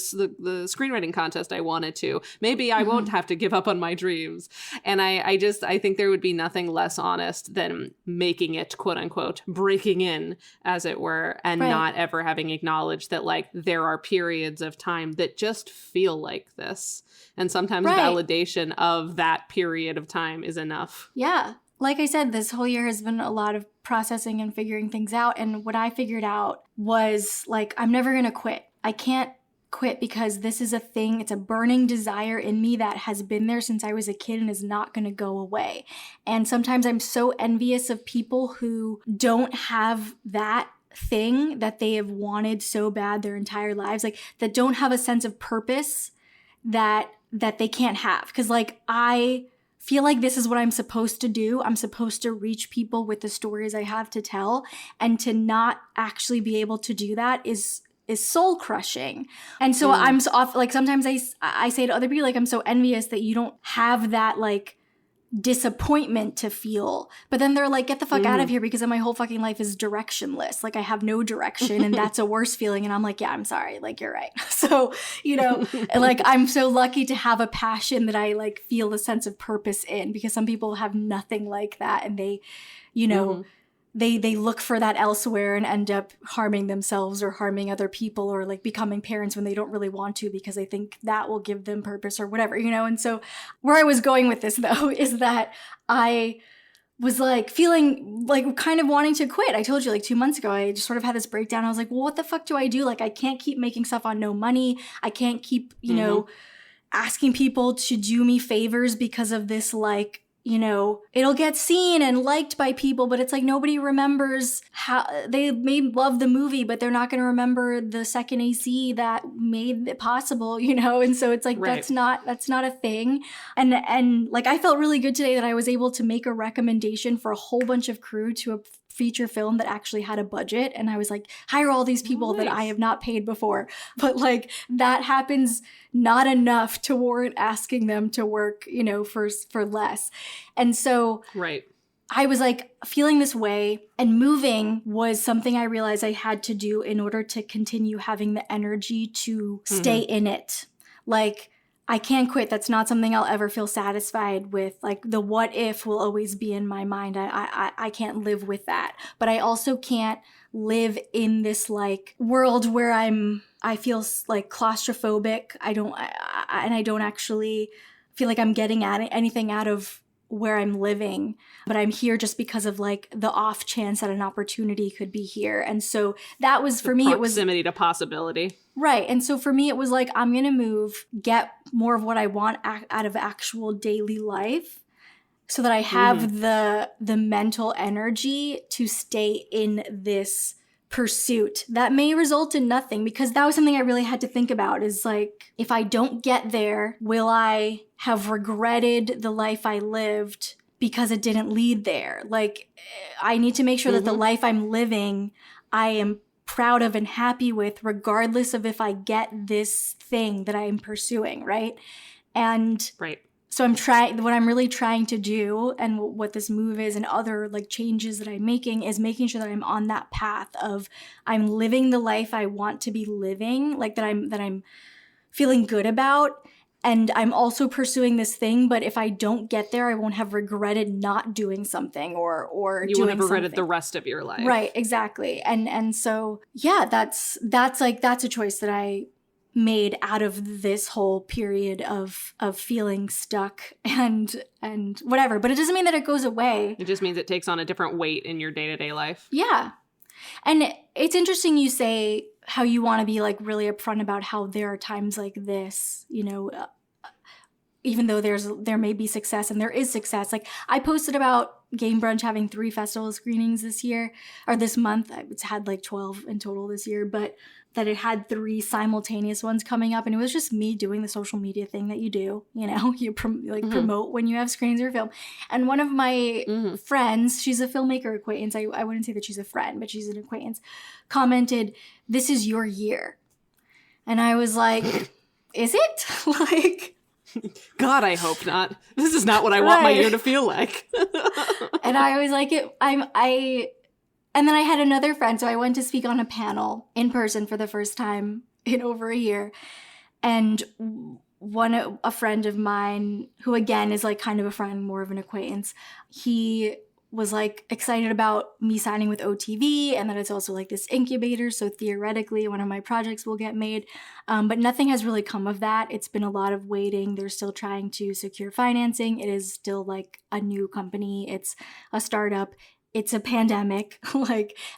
screenwriting contest I wanted to. Maybe I won't have to give up on my dreams. And I think there would be nothing less honest than making it, quote unquote, breaking in, as it were, and not ever having acknowledged that like there are periods of time that just feel like this. And sometimes validation of that period of time is enough. Yeah. Like I said, this whole year has been a lot of processing and figuring things out. And what I figured out was like, I'm never going to quit. I can't quit because this is a thing. It's a burning desire in me that has been there since I was a kid and is not going to go away. And sometimes I'm so envious of people who don't have that thing that they have wanted so bad their entire lives, like that don't have a sense of purpose that they can't have. Because like I feel like this is what I'm supposed to do. I'm supposed to reach people with the stories I have to tell, and to not actually be able to do that is soul crushing. And so I'm so off, like sometimes I say to other people, like, I'm so envious that you don't have that like disappointment to feel. But then they're like, get the fuck out of here, because then my whole fucking life is directionless. Like I have no direction, and that's a worse feeling. And I'm like, yeah, I'm sorry. Like you're right. So, you know, like I'm so lucky to have a passion that I like feel a sense of purpose in, because some people have nothing like that, and they, you know, they look for that elsewhere and end up harming themselves or harming other people, or like becoming parents when they don't really want to, because they think that will give them purpose or whatever, you know? And so where I was going with this though is that I was like feeling like kind of wanting to quit. I told you like 2 months ago, I just sort of had this breakdown. I was like, well, what the fuck do I do? Like I can't keep making stuff on no money. I can't keep, you know, asking people to do me favors because of this like, you know, it'll get seen and liked by people, but it's like nobody remembers how they may love the movie, but they're not going to remember the second AC that made it possible, you know? And so it's like, that's not a thing. And like, I felt really good today that I was able to make a recommendation for a whole bunch of crew to a feature film that actually had a budget. And I was like, hire all these people that I have not paid before. But like that happens not enough to warrant asking them to work, you know, for less. And so I was like feeling this way, and moving was something I realized I had to do in order to continue having the energy to stay in it. Like I can't quit. That's not something I'll ever feel satisfied with. Like the what if will always be in my mind. I can't live with that. But I also can't live in this like world where I feel like claustrophobic. I don't actually feel like I'm getting anything out of where I'm living, but I'm here just because of like the off chance that an opportunity could be here. And so that was for me, it was proximity to possibility. Right. And so for me, it was like, I'm going to move, get more of what I want out of actual daily life, so that I have the mental energy to stay in this pursuit that may result in nothing. Because that was something I really had to think about, is like, if I don't get there, will I have regretted the life I lived because it didn't lead there? Like, I need to make sure that the life I'm living, I am proud of and happy with, regardless of if I get this thing that I'm pursuing, right? And so what I'm really trying to do, and what this move is and other like changes that I'm making, is making sure that I'm on that path of I'm living the life I want to be living, like that I'm feeling good about. And I'm also pursuing this thing, but if I don't get there, I won't have regretted not doing something or you doing won't have regretted something. the rest of your life. Right, exactly. And so yeah, that's a choice that I made out of this whole period of feeling stuck and whatever. But it doesn't mean that it goes away. It just means it takes on a different weight in your day-to-day life. Yeah. And it's interesting you say how you want to be like really upfront about how there are times like this, you know, even though there may be success, and there is success. Like I posted about Game Brunch having 3 festival screenings this month. It's had like 12 in total this year, but that it had 3 simultaneous ones coming up, and it was just me doing the social media thing that you do, you know, you promote when you have screens or film. And one of my friends, she's a filmmaker acquaintance, I wouldn't say that she's a friend, but she's an acquaintance, commented, "This is your year." And I was like, is it? Like, God, I hope not. This is not what I want my year to feel like. And I was like, and then I had another friend, so I went to speak on a panel in person for the first time in over a year. And a friend of mine, who again is like kind of a friend, more of an acquaintance, he was like excited about me signing with OTV, and that it's also like this incubator, so theoretically one of my projects will get made. But nothing has really come of that. It's been a lot of waiting. They're still trying to secure financing. It is still like a new company. It's a startup. It's a pandemic,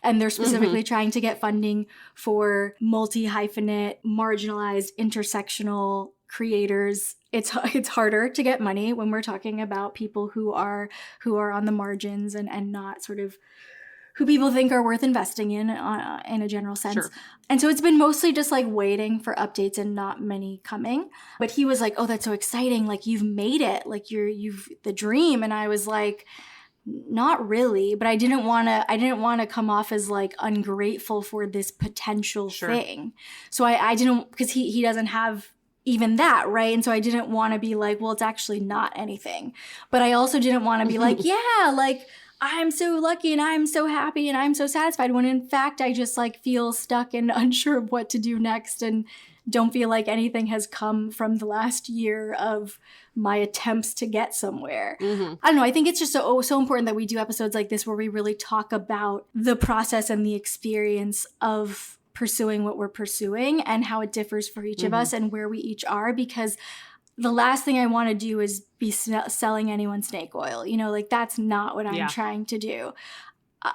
and they're specifically trying to get funding for multi-hyphenate, marginalized, intersectional creators. It's harder to get money when we're talking about people who are on the margins and not sort of who people think are worth investing in a general sense. Sure. And so it's been mostly just like waiting for updates and not many coming. But he was like, "Oh, that's so exciting. Like you've made it. Like you've the dream." And I was like, not really, but I didn't want to come off as like ungrateful for this potential thing. So I didn't, because he doesn't have even that, right? And so I didn't want to be like, well, it's actually not anything. But I also didn't want to be like, yeah, like I'm so lucky and I'm so happy and I'm so satisfied, when in fact I just like feel stuck and unsure of what to do next and don't feel like anything has come from the last year of my attempts to get somewhere. I don't know. I think it's just so important that we do episodes like this where we really talk about the process and the experience of pursuing what we're pursuing and how it differs for each of us and where we each are, because the last thing I want to do is be selling anyone snake oil. You know, like that's not what I'm trying to do.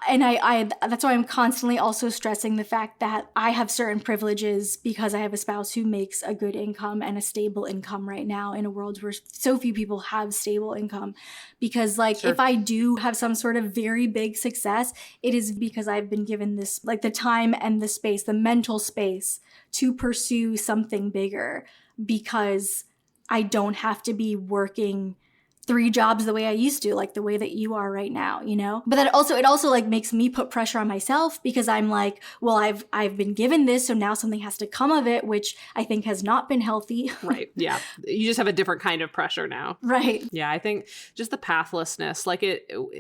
And I that's why I'm constantly also stressing the fact that I have certain privileges because I have a spouse who makes a good income and a stable income right now in a world where so few people have stable income. Because like if I do have some sort of very big success, it is because I've been given this, like the time and the space, the mental space to pursue something bigger, because I don't have to be working 3 jobs the way I used to, like the way that you are right now, you know? But that it also like makes me put pressure on myself, because I'm like, well, I've been given this, so now something has to come of it, which I think has not been healthy. Right. Yeah. You just have a different kind of pressure now. Right. Yeah. I think just the pathlessness, like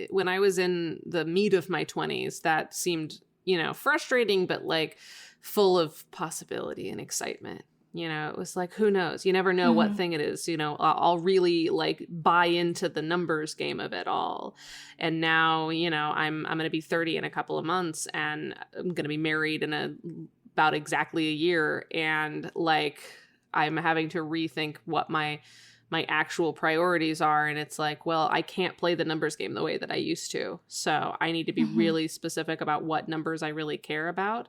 when I was in the meat of my 20s, that seemed, you know, frustrating, but like full of possibility and excitement. You know, it was like, who knows? You never know what thing it is. You know, I'll really like buy into the numbers game of it all. And now, you know, I'm going to be 30 in a couple of months, and I'm going to be married in about exactly a year. And like, I'm having to rethink what my actual priorities are. And it's like, well, I can't play the numbers game the way that I used to. So I need to be really specific about what numbers I really care about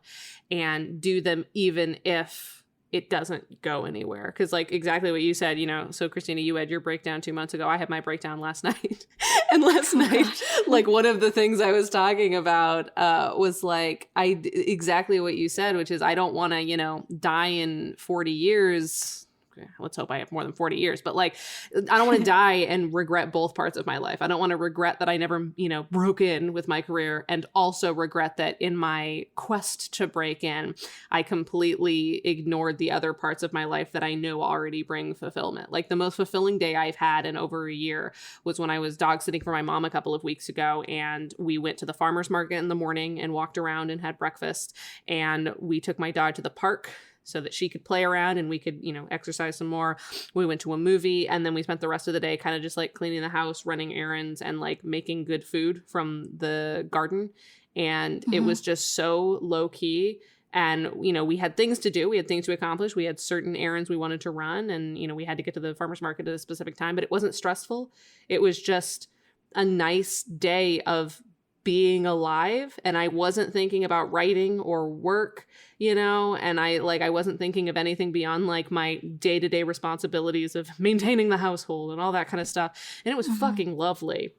and do them even if it doesn't go anywhere. Because like exactly what you said, you know, so Christina, you had your breakdown 2 months ago. I had my breakdown last night. And last night, like one of the things I was talking about was like, exactly what you said, which is I don't want to, you know, die in 40 years. Let's hope I have more than 40 years, but like, I don't want to die and regret both parts of my life. I don't want to regret that I never, you know, broke in with my career, and also regret that in my quest to break in, I completely ignored the other parts of my life that I know already bring fulfillment. Like the most fulfilling day I've had in over a year was when I was dog sitting for my mom a couple of weeks ago, and we went to the farmer's market in the morning and walked around and had breakfast, and we took my dog to the park so that she could play around and we could, exercise some more. We went to a movie, and then we spent the rest of the day kind of just like cleaning the house, running errands, and like making good food from the garden. And it was just so low key. And, we had things to do. We had things to accomplish. We had certain errands we wanted to run. And, we had to get to the farmer's market at a specific time. But it wasn't stressful. It was just a nice day of being alive. And I wasn't thinking about writing or work, and I wasn't thinking of anything beyond like my day-to-day responsibilities of maintaining the household and all that kind of stuff. And it was fucking lovely.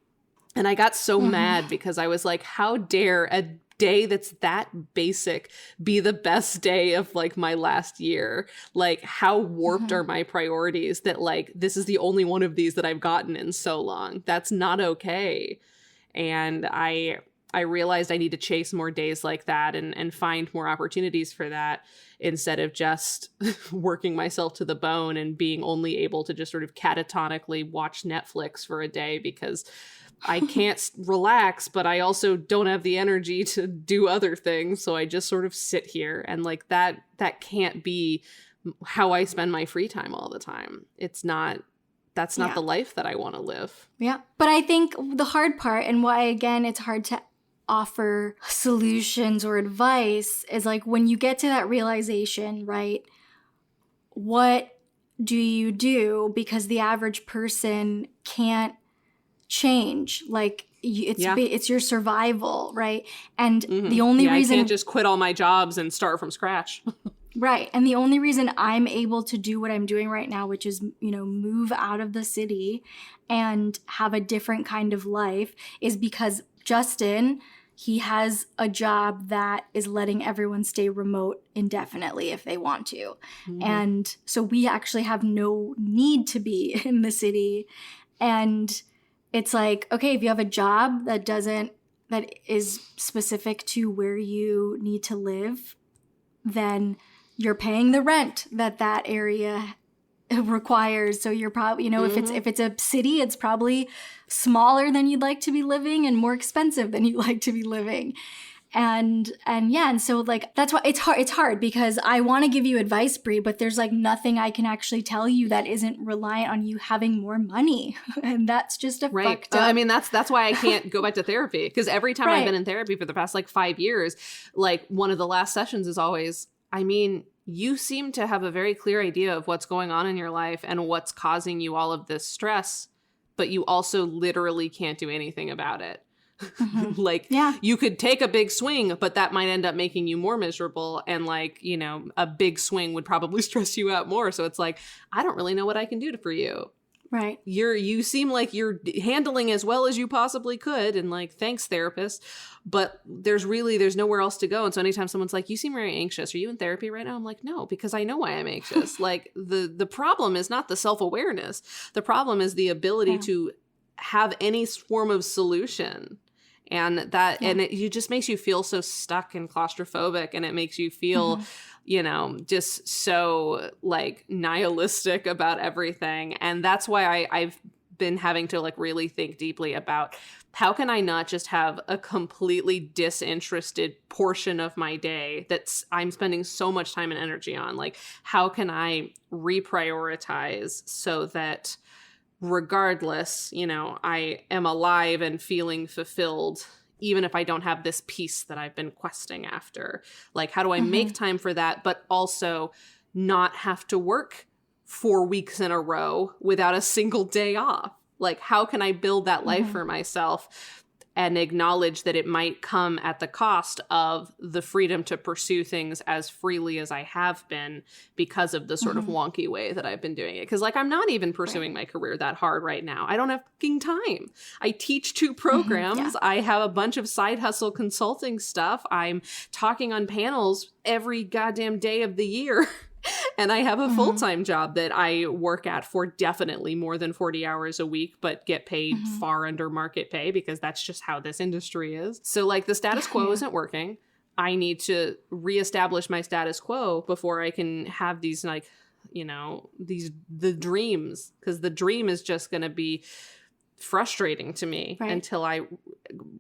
And I got so mad because I was like, how dare a day that's that basic be the best day of like my last year? Like, how warped are my priorities that like this is the only one of these that I've gotten in so long? That's not okay. And I realized I need to chase more days like that and find more opportunities for that, instead of just working myself to the bone and being only able to just sort of catatonically watch Netflix for a day because I can't relax, but I also don't have the energy to do other things. So I just sort of sit here, and like that can't be how I spend my free time all the time. That's not the life that I want to live. Yeah. But I think the hard part, and why, again, it's hard to offer solutions or advice, is like when you get to that realization, right? What do you do? Because the average person can't change. Like it's your survival, right? And the only reason I can't just quit all my jobs and start from scratch. Right. And the only reason I'm able to do what I'm doing right now, which is, move out of the city and have a different kind of life, is because Justin, he has a job that is letting everyone stay remote indefinitely if they want to. And so we actually have no need to be in the city. And it's like, okay, if you have a job that is specific to where you need to live, then you're paying the rent that area requires. So you're probably, if it's a city, it's probably smaller than you'd like to be living and more expensive than you'd like to be living. And so like that's why it's hard because I want to give you advice, Brie, but there's like nothing I can actually tell you that isn't reliant on you having more money. And that's just a fucked up. I mean, that's why I can't go back to therapy, because every time I've been in therapy for the past like 5 years, like one of the last sessions is always, I mean, you seem to have a very clear idea of what's going on in your life and what's causing you all of this stress, but you also literally can't do anything about it. You could take a big swing, but that might end up making you more miserable. And like, a big swing would probably stress you out more. So it's like, I don't really know what I can do for you. Right. You seem like you're handling as well as you possibly could. And like, thanks, therapist. But there's nowhere else to go. And so anytime someone's like, you seem very anxious, are you in therapy right now? I'm like, no, because I know why I'm anxious. Like the problem is not the self-awareness. The problem is the ability to have any form of solution. And that, and it just makes you feel so stuck and claustrophobic, and it makes you feel, just so like nihilistic about everything. And that's why I've been having to like really think deeply about how can I not just have a completely disinterested portion of my day I'm spending so much time and energy on? Like, how can I reprioritize so that regardless, I am alive and feeling fulfilled, even if I don't have this peace that I've been questing after? Like, how do I make time for that, but also not have to work 4 weeks in a row without a single day off? Like, how can I build that life for myself and acknowledge that it might come at the cost of the freedom to pursue things as freely as I have been because of the sort of wonky way that I've been doing it? Because like, I'm not even pursuing my career that hard right now. I don't have fucking time. I teach 2 programs. I have a bunch of side hustle consulting stuff. I'm talking on panels every goddamn day of the year. And I have a full-time job that I work at for definitely more than 40 hours a week, but get paid far under market pay because that's just how this industry is. So like the status quo isn't working. I need to reestablish my status quo before I can have these like, the dreams, because the dream is just going to be frustrating to me until I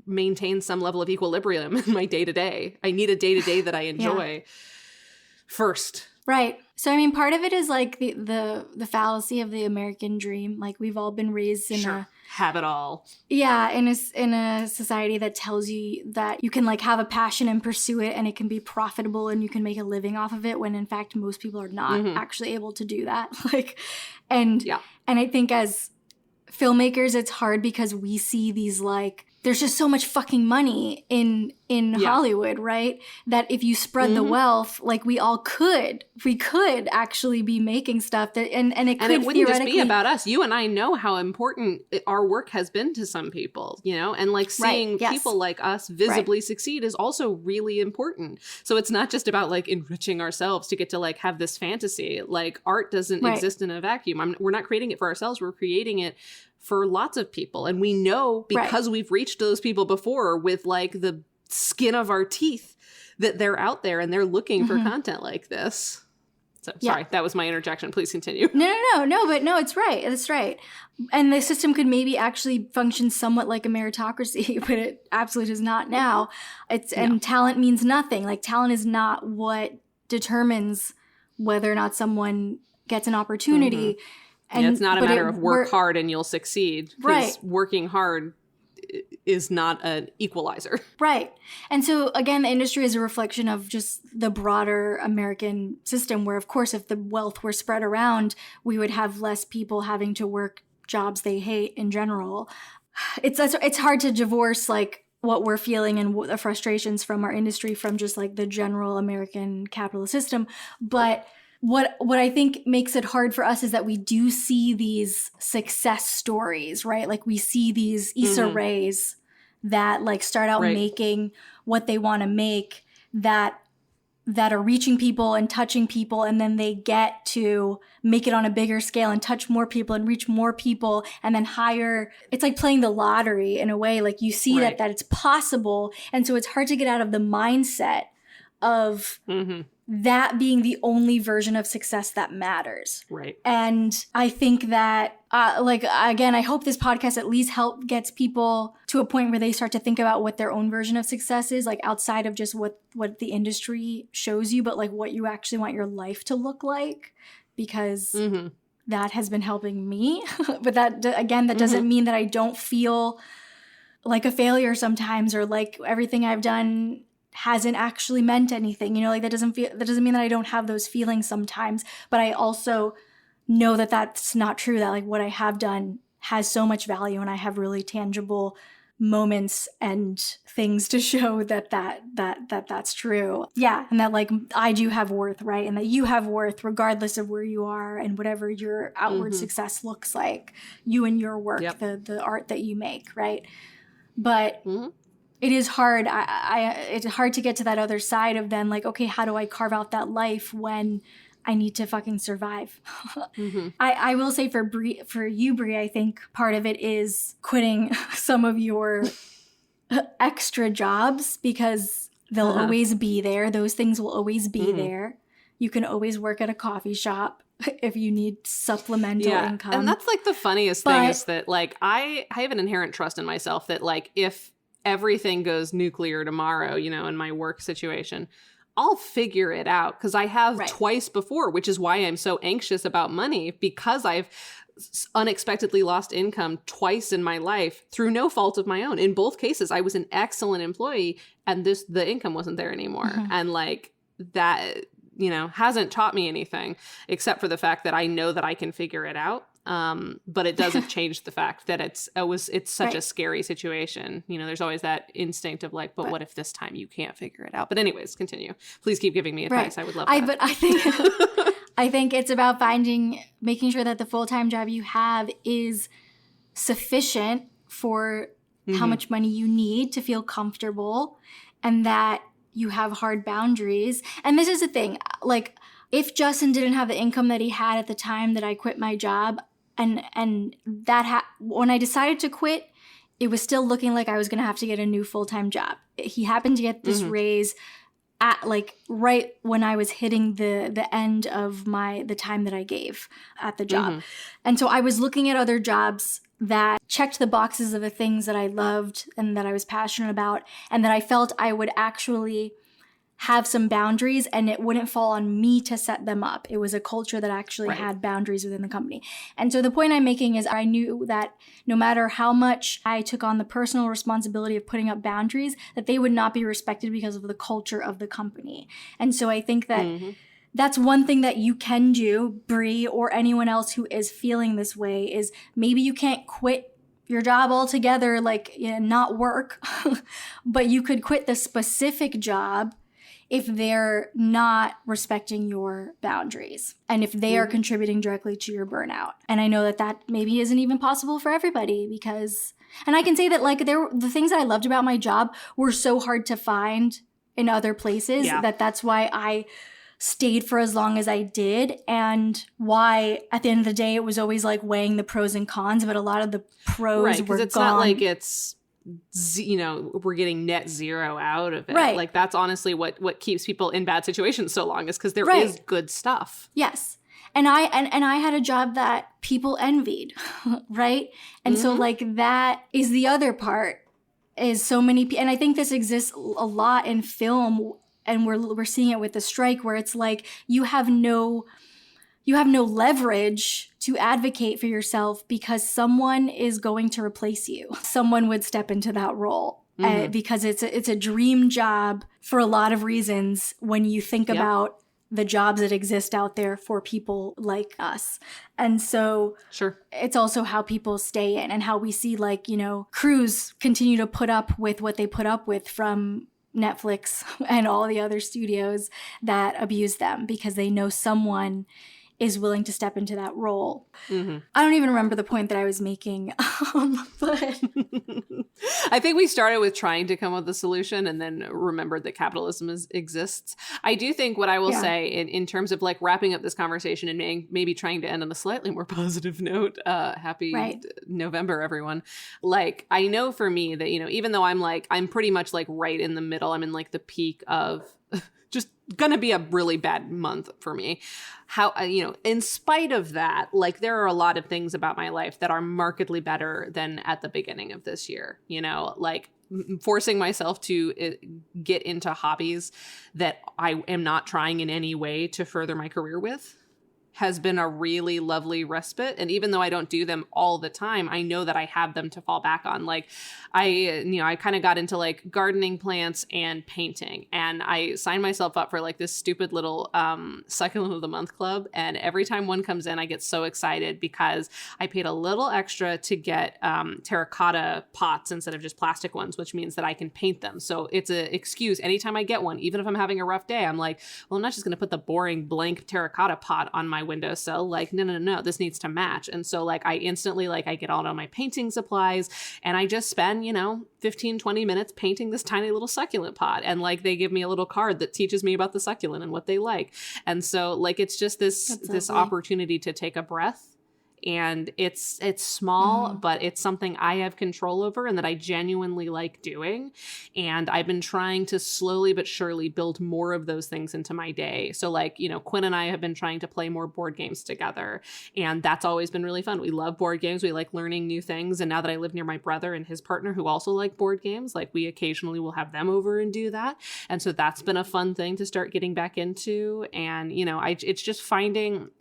maintain some level of equilibrium in my day-to-day. I need a day-to-day that I enjoy first. Right. So, I mean, part of it is like the fallacy of the American dream. Like, we've all been raised in Sure. Have it all. Yeah, in a society that tells you that you can like have a passion and pursue it and it can be profitable and you can make a living off of it, when in fact most people are not actually able to do that. And I think as filmmakers it's hard because we see these like there's just so much fucking money in Hollywood, right? That if you spread the wealth, like we could actually be making stuff that, and it could wouldn't just be about us. You and I know how important our work has been to some people, you know, and like seeing people like us visibly succeed is also really important. So it's not just about like enriching ourselves to get to like have this fantasy. Like art doesn't exist in a vacuum. We're not creating it for ourselves. We're creating it for lots of people. And we know because we've reached those people before with like the skin of our teeth that they're out there and they're looking for content like this. So sorry, that was my interjection. Please continue. No, it's right. It's right. And the system could maybe actually function somewhat like a meritocracy, but it absolutely does not now. And talent means nothing. Like talent is not what determines whether or not someone gets an opportunity. And it's not a matter of work hard and you'll succeed. Because working hard is not an equalizer. Right. And so, again, the industry is a reflection of just the broader American system where, of course, if the wealth were spread around, we would have less people having to work jobs they hate in general. It's hard to divorce, like, what we're feeling and the frustrations from our industry from just, like, the general American capitalist system. But what I think makes it hard for us is that we do see these success stories, right? Like we see these Issa Raes that like start out making what they want to make that are reaching people and touching people, and then they get to make it on a bigger scale and touch more people and reach more people and then hire. It's like playing the lottery in a way. Like you see that it's possible. And so it's hard to get out of the mindset of that being the only version of success that matters. Right. And I think that, again, I hope this podcast at least gets people to a point where they start to think about what their own version of success is, like outside of just what the industry shows you, but like what you actually want your life to look like, because that has been helping me. But that doesn't mean that I don't feel like a failure sometimes, or like everything I've done hasn't actually meant anything, you know, like that doesn't mean that I don't have those feelings sometimes, but I also know that that's not true, that like what I have done has so much value and I have really tangible moments and things to show that's true. Yeah. And that like I do have worth, right? And that you have worth regardless of where you are and whatever your outward success looks like, you and your work, the art that you make, right? But it is hard. It's hard to get to that other side of then like, okay, how do I carve out that life when I need to fucking survive? I will say for you, Brie, I think part of it is quitting some of your extra jobs because they'll always be there. Those things will always be there. You can always work at a coffee shop if you need supplemental income. And that's like the funniest thing is that like I have an inherent trust in myself that like if everything goes nuclear tomorrow, you know, in my work situation, I'll figure it out because I have twice before, which is why I'm so anxious about money, because I've unexpectedly lost income twice in my life through no fault of my own. In both cases, I was an excellent employee and the income wasn't there anymore. And like that, you know, hasn't taught me anything except for the fact that I know that I can figure it out. But it doesn't change the fact that it's such a scary situation. You know, there's always that instinct of like, but what if this time you can't figure it out? But anyways, continue. Please keep giving me advice. I would love that. But I think it's about making sure that the full-time job you have is sufficient for how much money you need to feel comfortable, and that you have hard boundaries. And this is the thing, like if Justin didn't have the income that he had at the time that I quit my job, and that when I decided to quit, it was still looking like I was going to have to get a new full-time job. He happened to get this raise at like right when I was hitting the end of the time that I gave at the job. And so I was looking at other jobs that checked the boxes of the things that I loved and that I was passionate about, and that I felt I would actually have some boundaries, and it wouldn't fall on me to set them up. It was a culture that actually had boundaries within the company. And so the point I'm making is I knew that no matter how much I took on the personal responsibility of putting up boundaries, that they would not be respected because of the culture of the company. And so I think that that's one thing that you can do, Brie, or anyone else who is feeling this way, is maybe you can't quit your job altogether, like, not work, but you could quit the specific job if they're not respecting your boundaries and if they are contributing directly to your burnout. And I know that that maybe isn't even possible for everybody because, and I can say that like the things that I loved about my job were so hard to find in other places that's why I stayed for as long as I did, and why at the end of the day it was always like weighing the pros and cons, but a lot of the pros were it's gone. Not like it's we're getting net zero out of it. Right. Like that's honestly what keeps people in bad situations so long, is because there is good stuff. Yes. And I had a job that people envied, right? And so like that is the other part, is so many and I think this exists a lot in film, and we're seeing it with the strike, where it's like you have no leverage to advocate for yourself because someone is going to replace you. Someone would step into that role because it's a dream job for a lot of reasons when you think about the jobs that exist out there for people like us. And so it's also how people stay in, and how we see like, crews continue to put up with what they put up with from Netflix and all the other studios that abuse them because they know someone is willing to step into that role. I don't even remember the point that I was making, but I think we started with trying to come up with a solution and then remembered that capitalism exists. I do think what I will say in terms of like wrapping up this conversation and maybe trying to end on a slightly more positive note, happy November, everyone. Like, I know for me that, even though I'm pretty much like right in the middle, I'm in like the peak of just gonna be a really bad month for me. How, in spite of that, like there are a lot of things about my life that are markedly better than at the beginning of this year, like forcing myself to get into hobbies that I am not trying in any way to further my career with has been a really lovely respite. And even though I don't do them all the time, I know that I have them to fall back on. Like I kind of got into like gardening plants and painting, and I signed myself up for like this stupid little succulent of the month club. And every time one comes in, I get so excited because I paid a little extra to get terracotta pots instead of just plastic ones, which means that I can paint them. So it's an excuse anytime I get one, even if I'm having a rough day, I'm like, well, I'm not just going to put the boring blank terracotta pot on my windowsill. Like, no, this needs to match. And so like I instantly I get all of my painting supplies and I just spend 15, 20 minutes painting this tiny little succulent pot. And like they give me a little card that teaches me about the succulent and what they like. And so like it's just this opportunity to take a breath. And it's small, but it's something I have control over and that I genuinely like doing. And I've been trying to slowly but surely build more of those things into my day. So like, Quinn and I have been trying to play more board games together. And that's always been really fun. We love board games. We like learning new things. And now that I live near my brother and his partner who also like board games, like we occasionally will have them over and do that. And so that's been a fun thing to start getting back into. And, it's just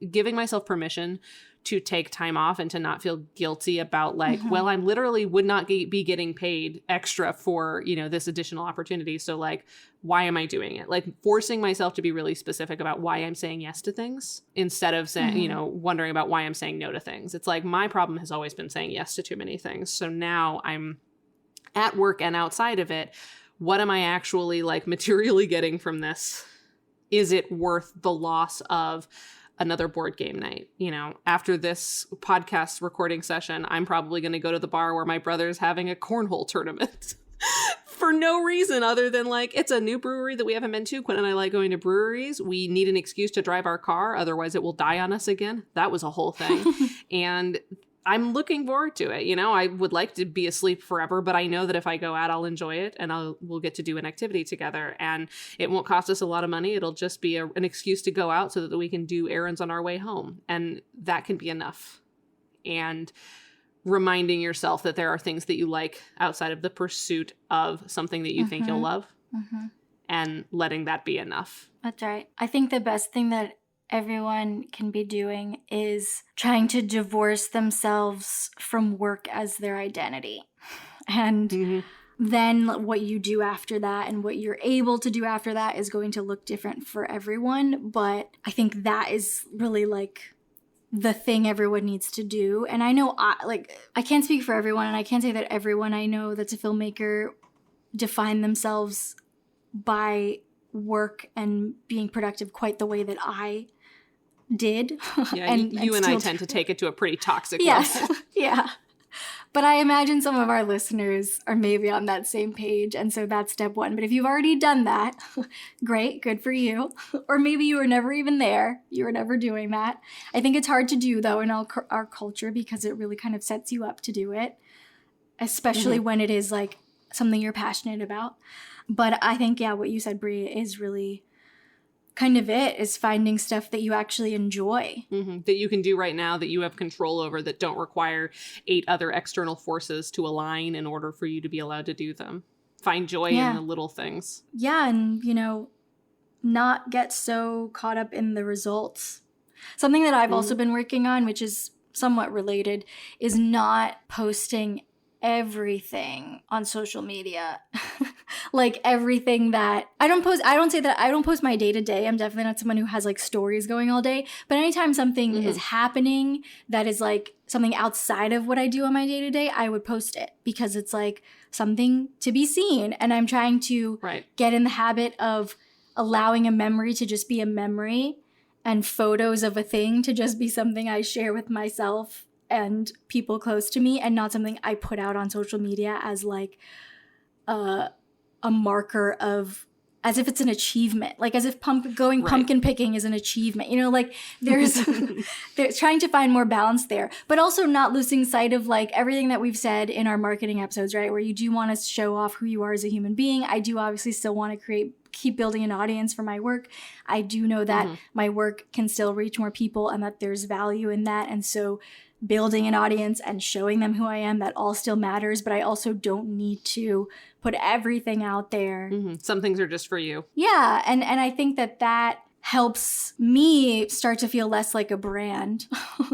giving myself permission to take time off and to not feel guilty about like, well, I'm literally would not be getting paid extra for, this additional opportunity. So like, why am I doing it? Like forcing myself to be really specific about why I'm saying yes to things instead of saying, wondering about why I'm saying no to things. It's like my problem has always been saying yes to too many things. So now I'm at work and outside of it. What am I actually like materially getting from this? Is it worth the loss of another board game night? After this podcast recording session, I'm probably going to go to the bar where my brother's having a cornhole tournament for no reason other than like, it's a new brewery that we haven't been to. Quinn and I like going to breweries. We need an excuse to drive our car. Otherwise it will die on us again. That was a whole thing. And I'm looking forward to it. I would like to be asleep forever, but I know that if I go out, I'll enjoy it and we'll get to do an activity together, and it won't cost us a lot of money. It'll just be an excuse to go out so that we can do errands on our way home. And that can be enough. And reminding yourself that there are things that you like outside of the pursuit of something that you think you'll love. and letting that be enough. That's right. I think the best thing that everyone can be doing is trying to divorce themselves from work as their identity. And then what you do after that and what you're able to do after that is going to look different for everyone. But I think that is really like the thing everyone needs to do. And I know I can't speak for everyone, and I can't say that everyone I know that's a filmmaker define themselves by work and being productive quite the way that I did. Yeah, and you and I tend to take it to a pretty toxic yes, level. Yeah. But I imagine some of our listeners are maybe on that same page, and so that's step one. But if you've already done that, great, good for you. Or maybe you were never even there. You were never doing that. I think it's hard to do, though, in our culture because it really kind of sets you up to do it, especially when it is like something you're passionate about. But I think, yeah, what you said, Brie, is really kind of it, is finding stuff that you actually enjoy. That you can do right now, that you have control over, that don't require 8 other external forces to align in order for you to be allowed to do them. Find joy in the little things. Yeah, and, not get so caught up in the results. Something that I've also been working on, which is somewhat related, is not posting everything on social media. Like everything that I don't post my day to day. I'm definitely not someone who has like stories going all day, but anytime something is happening that is like something outside of what I do on my day to day, I would post it because it's like something to be seen. And I'm trying to get in the habit of allowing a memory to just be a memory and photos of a thing to just be something I share with myself and people close to me, and not something I put out on social media as like a marker of, as if it's an achievement, like as if pumpkin picking is an achievement, like there's trying to find more balance there, but also not losing sight of like everything that we've said in our marketing episodes, right? Where you do want to show off who you are as a human being. I do obviously still want to keep building an audience for my work. I do know that my work can still reach more people and that there's value in that. And so building an audience and showing them who I am, that all still matters, but I also don't need to put everything out there. Some things are just for you. Yeah, and I think that helps me start to feel less like a brand.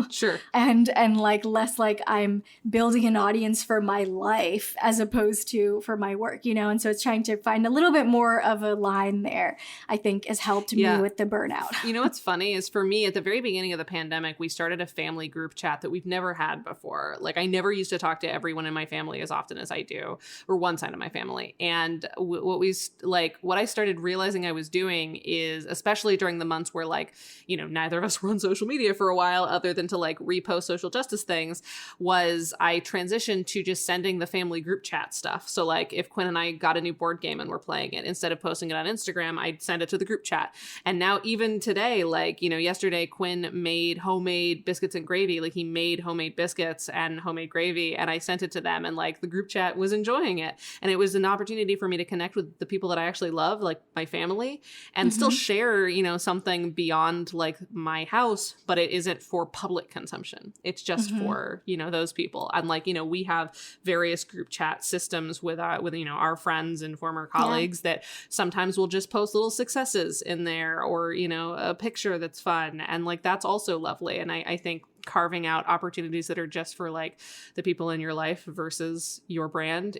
Sure. And like less like I'm building an audience for my life as opposed to for my work, And so it's trying to find a little bit more of a line there, I think, has helped me with the burnout. What's funny is for me, at the very beginning of the pandemic, we started a family group chat that we've never had before. Like I never used to talk to everyone in my family as often as I do, or one side of my family. And what I started realizing I was doing is, especially during the months where neither of us were on social media for a while other than to like repost social justice things, was I transitioned to just sending the family group chat stuff. So like if Quinn and I got a new board game and we're playing it, instead of posting it on Instagram, I'd send it to the group chat. And now even today, yesterday Quinn made homemade biscuits and gravy. Like he made homemade biscuits and homemade gravy, and I sent it to them, and like the group chat was enjoying it. And it was an opportunity for me to connect with the people that I actually love, like my family, and still share, something beyond like my house, but it isn't for public consumption. It's just for, those people. And like, we have various group chat systems with our friends and former colleagues that sometimes we'll just post little successes in there, or, a picture that's fun. And like, that's also lovely. And I think carving out opportunities that are just for like the people in your life versus your brand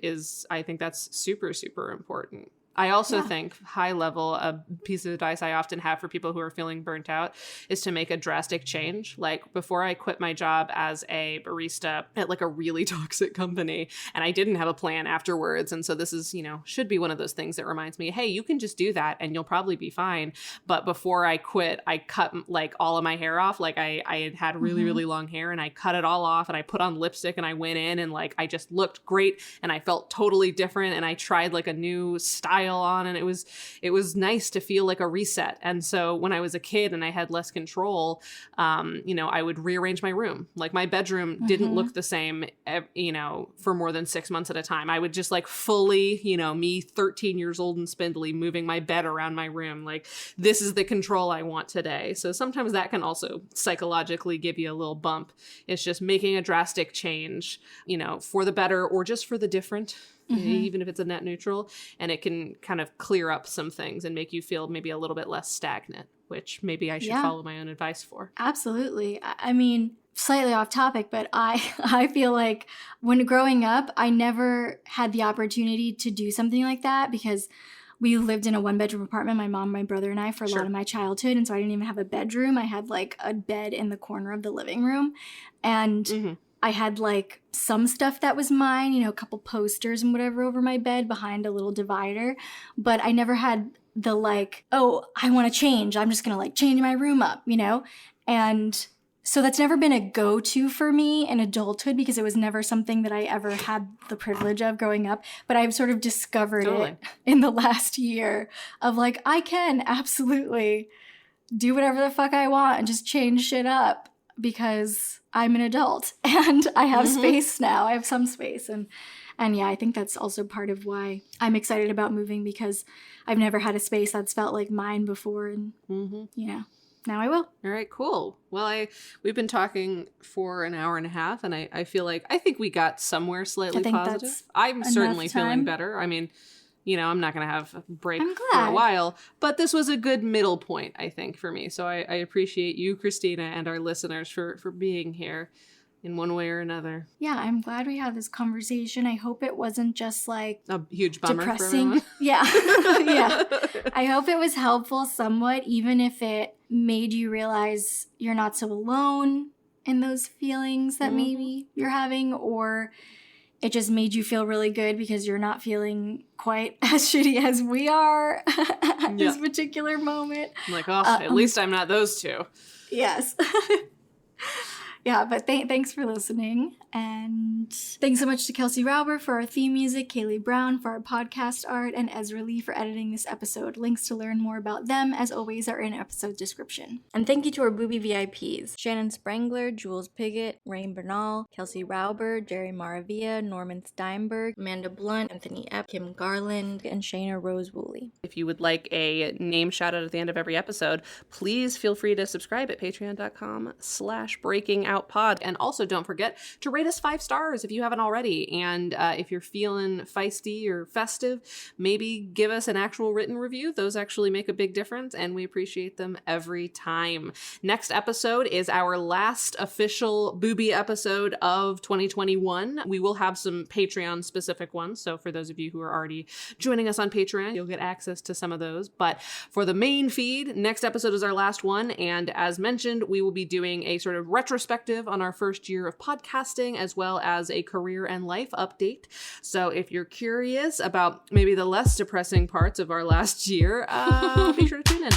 I think that's super, super important. I also think high level, a piece of advice I often have for people who are feeling burnt out is to make a drastic change. Like before I quit my job as a barista at like a really toxic company, and I didn't have a plan afterwards. And so this is, should be one of those things that reminds me, hey, you can just do that and you'll probably be fine. But before I quit, I cut like all of my hair off. Like I had really, really long hair, and I cut it all off, and I put on lipstick, and I went in and like I just looked great, and I felt totally different, and I tried like a new style on, and it was nice to feel like a reset. And so when I was a kid and I had less control, I would rearrange my room. Like my bedroom didn't look the same, for more than 6 months at a time. I would just like fully, me 13 years old and spindly, moving my bed around my room. Like this is the control I want today. So sometimes that can also psychologically give you a little bump. It's just making a drastic change, for the better or just for the different. even if it's a net neutral, and it can kind of clear up some things and make you feel maybe a little bit less stagnant, which maybe I should follow my own advice for. Absolutely. I mean, slightly off topic, but I feel like when growing up, I never had the opportunity to do something like that because we lived in a 1-bedroom apartment, my mom, my brother, and I, for a lot of my childhood. And so I didn't even have a bedroom. I had like a bed in the corner of the living room. And I had like some stuff that was mine, you know, a couple posters and whatever over my bed behind a little divider. But I never had the like, oh, I want to change. I'm just going to like change my room up, you know? And so that's never been a go-to for me in adulthood because it was never something that I ever had the privilege of growing up. But I've sort of discovered it in the last year of like, I can absolutely do whatever the fuck I want and just change shit up because I'm an adult and I have space now. I have some space. And yeah, I think that's also part of why I'm excited about moving because I've never had a space that's felt like mine before. And, you know. Now I will. All right, cool. Well, we've been talking for an hour and a half, and I feel like I think we got somewhere slightly positive. I'm certainly feeling better. I mean, you know, I'm not going to have a break for a while, but this was a good middle point, I think, for me. So I appreciate you, Christina, and our listeners for being here in one way or another. Yeah, I'm glad we had this conversation. I hope it wasn't just like a huge bummer depressing. For everyone. Yeah. Yeah. I hope it was helpful somewhat, even if it made you realize you're not so alone in those feelings that maybe you're having, or it just made you feel really good because you're not feeling quite as shitty as we are at this particular moment. I'm like, oh, at least I'm not those two. Yes. Yeah, but thanks for listening. And thanks so much to Kelsey Rauber for our theme music, Kaylee Brown for our podcast art, and Ezra Lee for editing this episode. Links to learn more about them, as always, are in episode description. And thank you to our Booby VIPs, Shannon Sprengler, Jules Piggott, Rain Bernal, Kelsey Rauber, Jerry Maravilla, Norman Steinberg, Amanda Blunt, Anthony Epp, Kim Garland, and Shayna Rose Woolley. If you would like a name shout out at the end of every episode, please feel free to subscribe at patreon.com/breakingoutpod. And also don't forget to rate us 5 stars if you haven't already. And if you're feeling feisty or festive, maybe give us an actual written review. Those actually make a big difference, and we appreciate them every time. Next episode is our last official Booby episode of 2021. We will have some Patreon specific ones. So for those of you who are already joining us on Patreon, you'll get access to some of those. But for the main feed, next episode is our last one. And as mentioned, we will be doing a sort of retrospective on our first year of podcasting, as well as a career and life update. So if you're curious about maybe the less depressing parts of our last year, be sure to tune in.